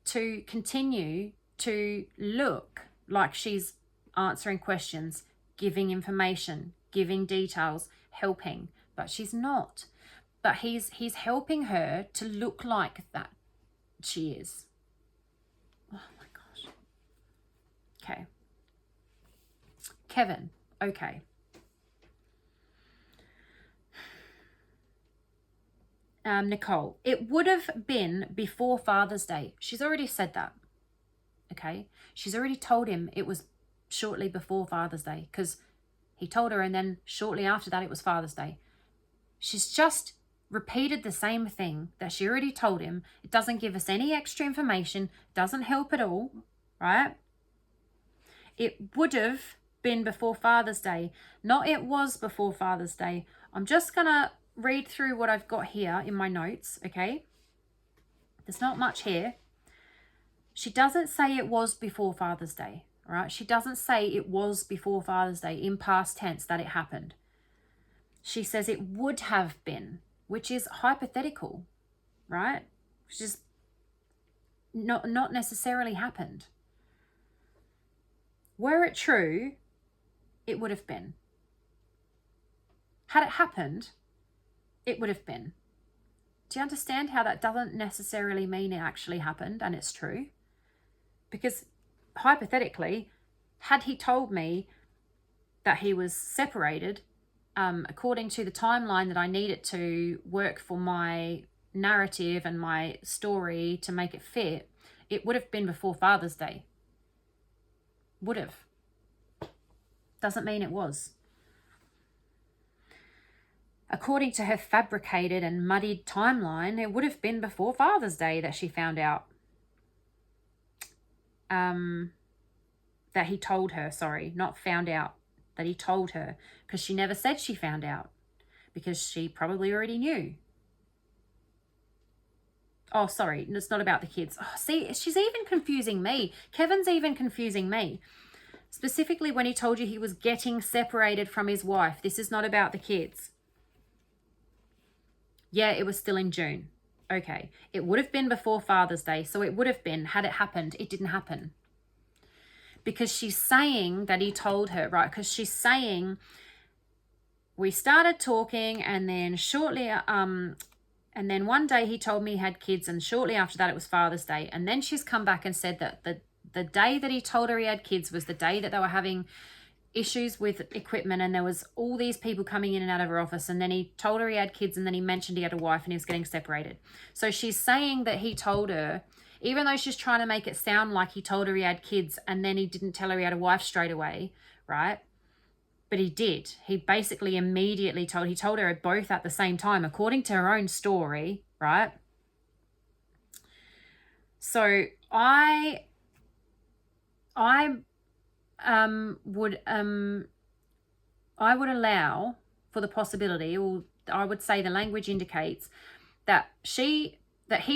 to continue to look like she's answering questions, giving information, giving details, helping, but she's not. But he's helping her to look like that she is. Oh my gosh. Okay. Kevin, okay. Nicole, it would have been before Father's Day. She's already said that. Okay. She's already told him it was shortly before Father's Day, because he told her, and then shortly after that it was Father's Day. She's just repeated the same thing that she already told him. It doesn't give us any extra information, doesn't help at all, right? It would have been before Father's Day, not it was before Father's Day. I'm just gonna read through what I've got here in my notes, okay? There's not much here. She doesn't say it was before Father's Day, all right? She doesn't say it was before Father's Day in past tense that it happened. She says it would have been, which is hypothetical, right? Which is not necessarily happened. Were it true, it would have been. Had it happened, it would have been. Do you understand how that doesn't necessarily mean it actually happened and it's true? Because hypothetically, had he told me that he was separated, according to the timeline that I needed to work for my narrative and my story to make it fit, it would have been before Father's Day. Would have. Doesn't mean it was. According to her fabricated and muddied timeline, it would have been before Father's Day that she found out. That he told her, sorry, not found out, that he told her, because she never said she found out, because she probably already knew. Oh, sorry, it's not about the kids. Oh, see, she's even confusing me. Kevin's even confusing me. Specifically when he told you he was getting separated from his wife. This is not about the kids. Yeah, it was still in June. Okay. It would have been before Father's Day. So it would have been, had it happened, it didn't happen. Because she's saying that he told her, right? Because she's saying we started talking and then shortly, and then one day he told me he had kids, and shortly after that it was Father's Day. And then she's come back and said that the day that he told her he had kids was the day that they were having issues with equipment, and there was all these people coming in and out of her office, and then he told her he had kids, and then he mentioned he had a wife and he was getting separated. So she's saying that he told her, even though she's trying to make it sound like he told her he had kids and then he didn't tell her he had a wife straight away, right? But he did. He basically immediately he told her both at the same time, according to her own story, right? So I would allow for the possibility, or I would say the language indicates that he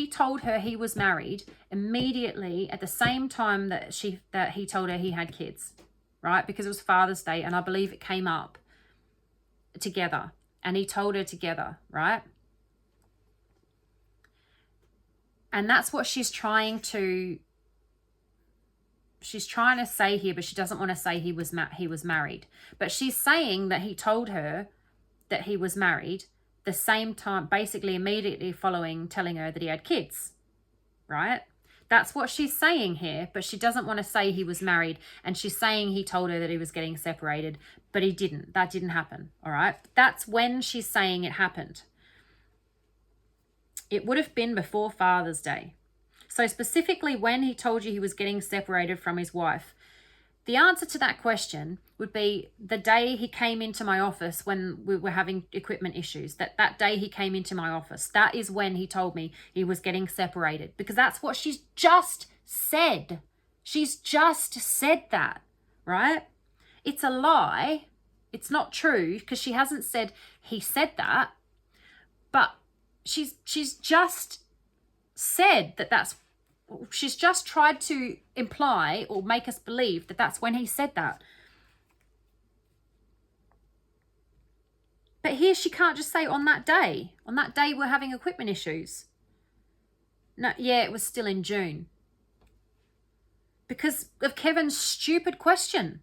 told her he was married immediately at the same time that he told her he had kids, right? Because it was Father's Day, and I believe it came up together, and he told her together, right? And that's what she's trying to say here, but she doesn't want to say he was married. But she's saying that he told her that he was married the same time, basically immediately following telling her that he had kids, right? That's what she's saying here, but she doesn't want to say he was married, and she's saying he told her that he was getting separated, but he didn't. That didn't happen, all right? That's when she's saying it happened. It would have been before Father's Day. So specifically when he told you he was getting separated from his wife, the answer to that question would be the day he came into my office when we were having equipment issues. That day he came into my office, that is when he told me he was getting separated, because that's what she's just said. She's just said that, right? It's a lie. It's not true because she hasn't said he said that, but she's just said that she's just tried to imply or make us believe that that's when he said that. But here she can't just say on that day. On that day we're having equipment issues. No, yeah, it was still in June. Because of Kevin's stupid question.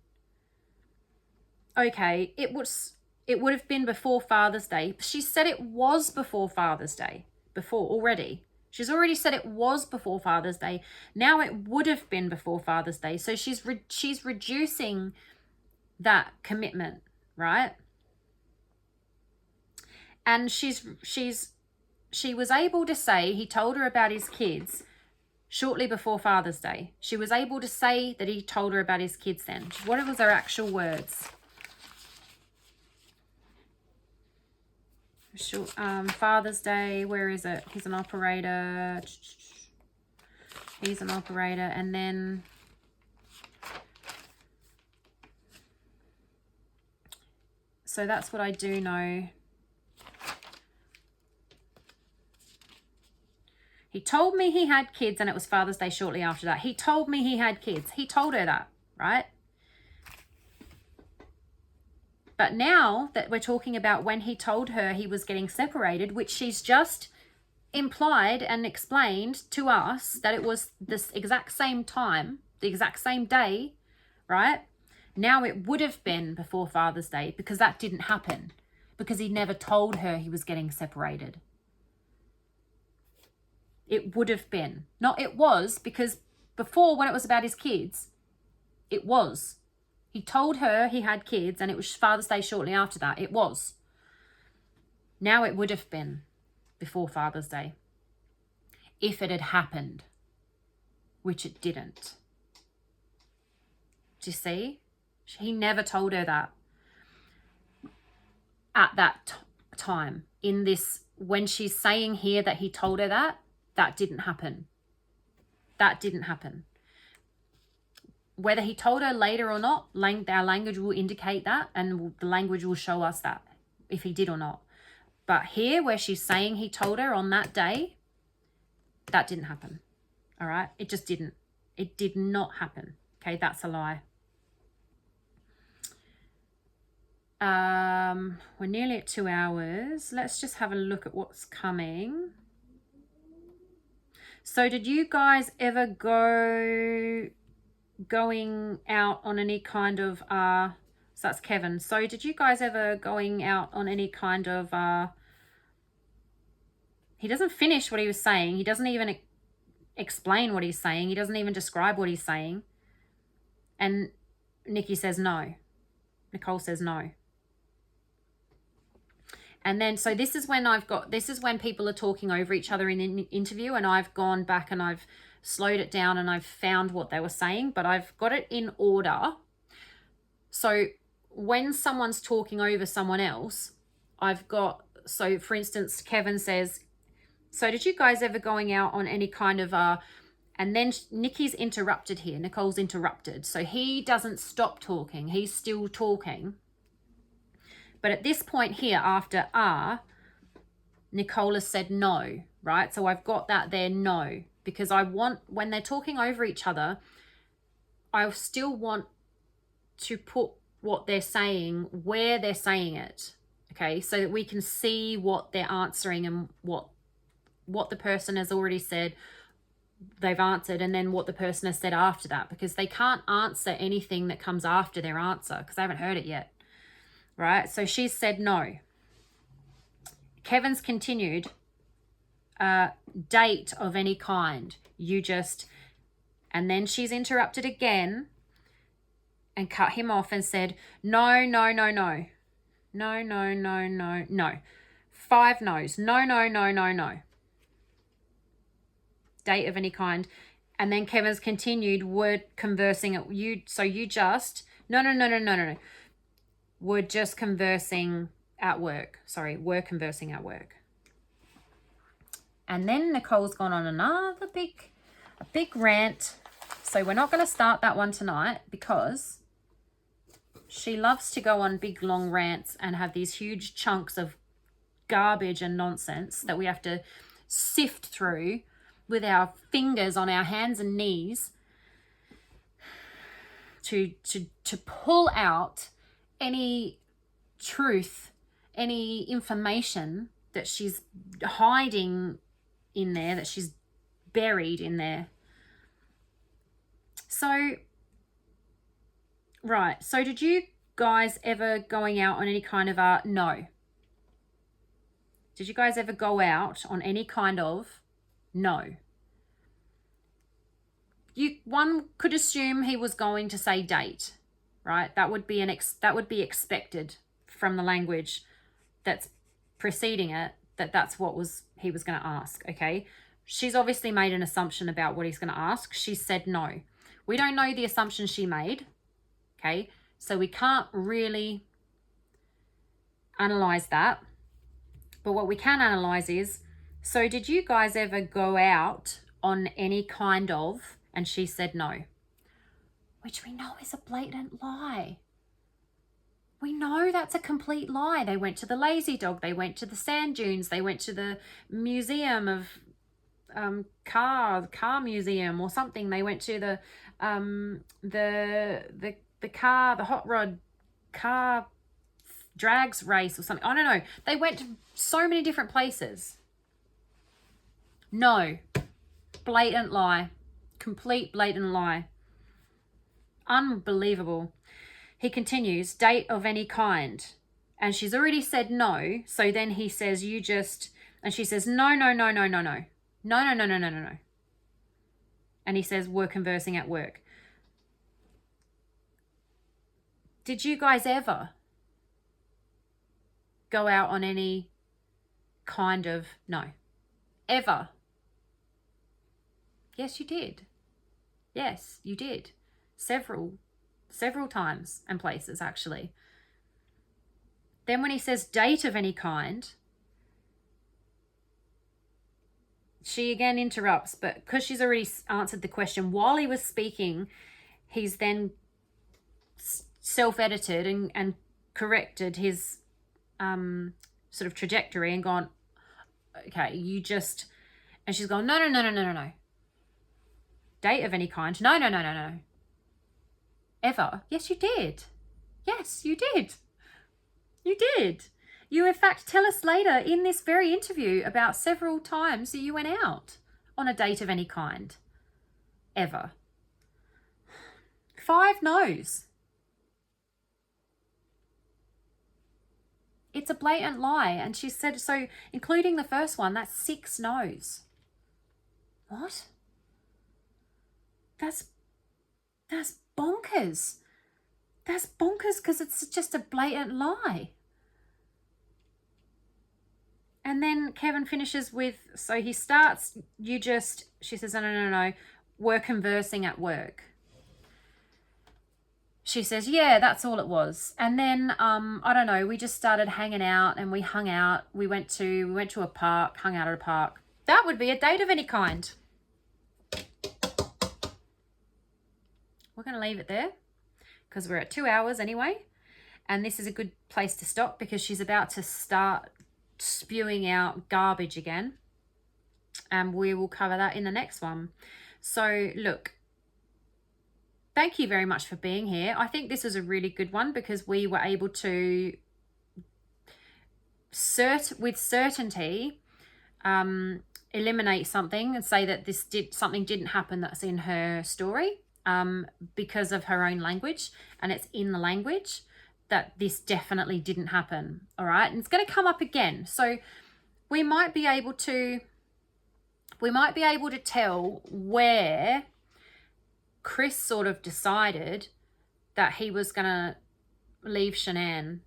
Okay, it would have been before Father's Day. She said it was before Father's Day. Before already. She's already said it was before Father's Day. Now it would have been before Father's Day. So she's reducing that commitment, right? And she was able to say he told her about his kids shortly before Father's Day. She was able to say that he told her about his kids then. What was her actual words? Father's Day, where is it? He's an operator. He's an operator. And then so that's what I do know. He told me he had kids and it was Father's Day shortly after that. He told me he had kids. He told her that, right? But now that we're talking about when he told her he was getting separated, which she's just implied and explained to us that it was this exact same time, the exact same day, right? Now it would have been before Father's Day because that didn't happen because he never told her he was getting separated. It would have been. Not it was, because before when it was about his kids, it was. He told her he had kids and it was Father's Day shortly after that. It was. Now it would have been before Father's Day. If it had happened. Which it didn't. Do you see? He never told her that. At that time. In this, when she's saying here that he told her that, that didn't happen. That didn't happen. Whether he told her later or not, our language will indicate that and the language will show us that, if he did or not. But here, where she's saying he told her on that day, that didn't happen. All right? It just didn't. It did not happen. Okay? That's a lie. We're nearly at 2 hours. Let's just have a look at what's coming. So did you guys ever going out on any kind of so that's Kevin. So did you guys ever going out on any kind of he doesn't finish what he was saying. He doesn't even explain what he's saying. He doesn't even describe what he's saying. And Nikki says no. Nichol says no. And then, so this is when people are talking over each other in an interview, and I've gone back and I've slowed it down and I've found what they were saying, but I've got it in order. So when someone's talking over someone else, so for instance, Kevin says, so did you guys ever going out on any kind of, and then Nikki's interrupted here. Nichol's interrupted. So he doesn't stop talking. He's still talking. But at this point here, after Nichol has said no, right? So I've got that there, no. Because I want, when they're talking over each other, I still want to put what they're saying, where they're saying it, okay? So that we can see what they're answering and what the person has already said, they've answered, and then what the person has said after that. Because they can't answer anything that comes after their answer because they haven't heard it yet. Right, so she's said no. Kevin's continued, date of any kind. And then she's interrupted again and cut him off and said, no. No. 5 no's. No. Date of any kind. And then Kevin's continued, word conversing at you. So you just, no. We're just conversing at work. Sorry, we're conversing at work. And then Nichol's gone on another big a big rant. So we're not going to start that one tonight because she loves to go on big long rants and have these huge chunks of garbage and nonsense that we have to sift through with our fingers on our hands and knees to pull out any truth, any information that she's hiding in there, that she's buried in there. So, right. So did you guys ever going out on any kind of no? Did you guys ever go out on any kind of no? One could assume he was going to say date, right? That would be expected from the language that's preceding it, that's what he was going to ask, okay? She's obviously made an assumption about what he's going to ask. She said no. We don't know the assumption she made, okay? So we can't really analyze that. But what we can analyze is, so did you guys ever go out on any kind of, and she said no, which we know is a blatant lie. We know that's a complete lie. They went to the Lazy Dog. They went to the sand dunes. They went to the museum of car museum or something. They went to the hot rod car drags race or something. I don't know. They went to so many different places. No. Blatant lie. Complete blatant lie. Unbelievable. He continues, date of any kind. And she's already said no. So then he says, and she says, no. No. And he says, we're conversing at work. Did you guys ever go out on any kind of no? Ever? Yes, you did. Yes, you did. Several times and places, actually. Then when he says date of any kind, she again interrupts, but because she's already answered the question while he was speaking, he's then self-edited and corrected his sort of trajectory and gone, okay, and she's gone, no. Date of any kind? No. Ever? Yes, you did. Yes, you did. You did. You, in fact, tell us later in this very interview about several times that you went out on a date of any kind. Ever. 5 no's. It's a blatant lie. And she said, so including the first one, that's 6 no's. What? That's bonkers. That's bonkers because it's just a blatant lie. And then Kevin finishes with, so he starts, she says, no, we're conversing at work. She says, yeah, that's all it was. And then, I don't know, we just started hanging out and we hung out. We went to a park, hung out at a park. That would be a date of any kind. We're going to leave it there because we're at 2 hours anyway. And this is a good place to stop because she's about to start spewing out garbage again. And we will cover that in the next one. So look, thank you very much for being here. I think this was a really good one because we were able to with certainty eliminate something and say that something didn't happen that's in her story. Because of her own language, and it's in the language that this definitely didn't happen. All right, and it's going to come up again. So we might be able to tell where Chris sort of decided that he was going to leave Shanann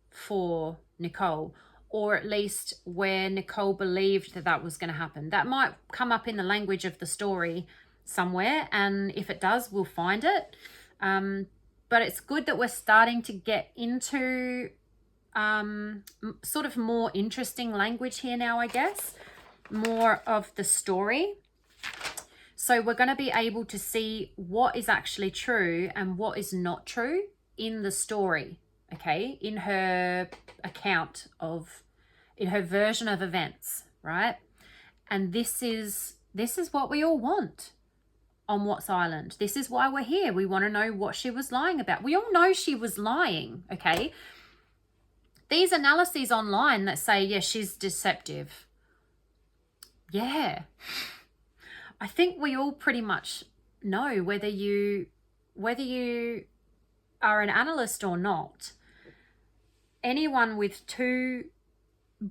for Nichol, or at least where Nichol believed that was going to happen. That might come up in the language of the story somewhere, and if it does, we'll find it. But it's good that we're starting to get into sort of more interesting language here now, I guess. More of the story. So we're going to be able to see what is actually true and what is not true in the story, okay, in her account of, in her version of events, right? And this is what we all want on What's Island. This is why we're here. We want to know what she was lying about. We all know she was lying, okay? These analyses online that say, yes, she's deceptive. Yeah. I think we all pretty much know whether you are an analyst or not. Anyone with 2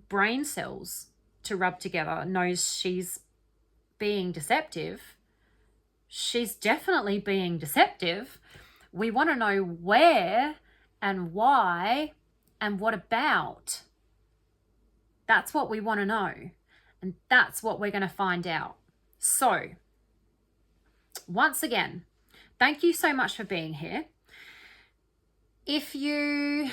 brain cells to rub together knows she's being deceptive. She's definitely being deceptive. We want to know where and why and what about. That's what we want to know. And that's what we're going to find out. So, once again, thank you so much for being here. There's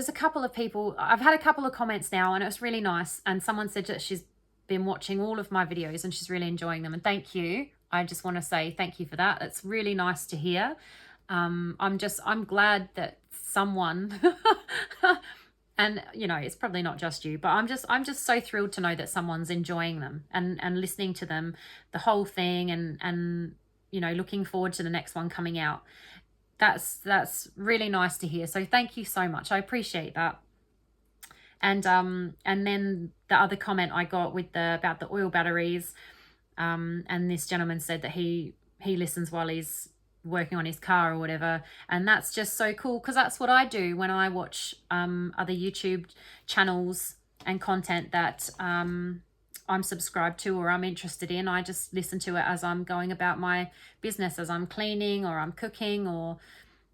a couple of people, I've had a couple of comments now, and it was really nice. And someone said that she's been watching all of my videos and she's really enjoying them. And thank you. I just want to say thank you for that. It's really nice to hear. I'm glad that someone, and you know, it's probably not just you, but I'm just so thrilled to know that someone's enjoying them and listening to them, the whole thing, and you know, looking forward to the next one coming out. That's really nice to hear. So thank you so much. I appreciate that. And then the other comment I got about the oil batteries, and this gentleman said that he listens while he's working on his car or whatever, and that's just so cool, because that's what I do when I watch other YouTube channels and content that I'm subscribed to or I'm interested in. I just listen to it as I'm going about my business, as I'm cleaning or I'm cooking, or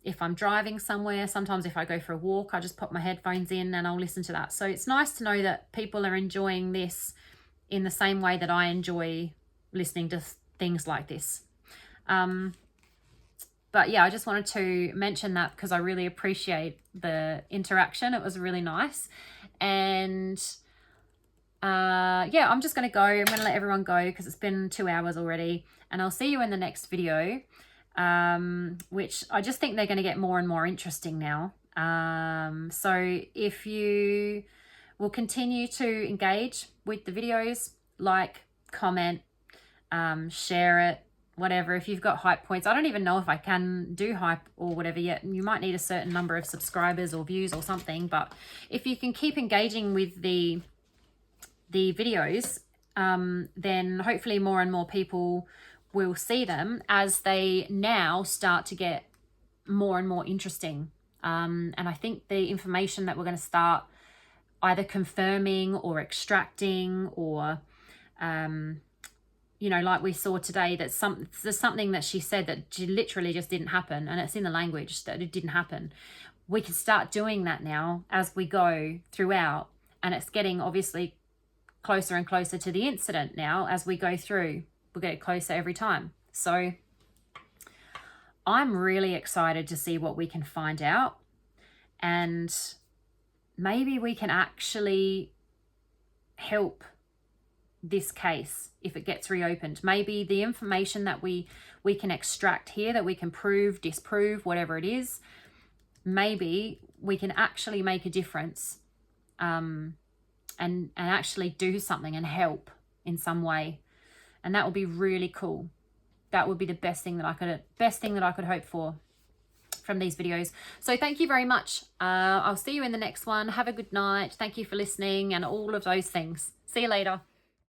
if I'm driving somewhere. Sometimes if I go for a walk, I just pop my headphones in and I'll listen to that. So it's nice to know that people are enjoying this in the same way that I enjoy listening to things like this. But yeah, I just wanted to mention that because I really appreciate the interaction. It was really nice. And yeah, I'm just going to go. I'm going to let everyone go because it's been 2 hours already. And I'll see you in the next video, which I just think they're going to get more and more interesting now. So if you will continue to engage with the videos, like, comment, share it, whatever. If you've got hype points, I don't even know if I can do hype or whatever yet. You might need a certain number of subscribers or views or something, but if you can keep engaging with the videos, then hopefully more and more people will see them as they now start to get more and more interesting. And I think the information that we're going to start either confirming or extracting, or you know, like we saw today, that there's something that she said that literally just didn't happen, and it's in the language that it didn't happen. We can start doing that now as we go throughout, and it's getting obviously closer and closer to the incident now as we go through. We'll get closer every time. So I'm really excited to see what we can find out, and maybe we can actually help this case if it gets reopened. Maybe the information that we can extract here, that we can prove, disprove, whatever it is, maybe we can actually make a difference, and actually do something and help in some way. And that would be really cool. That would be the best thing that I could hope for from these videos. So thank you very much. I'll see you in the next one. Have a good night. Thank you for listening and all of those things. See you later.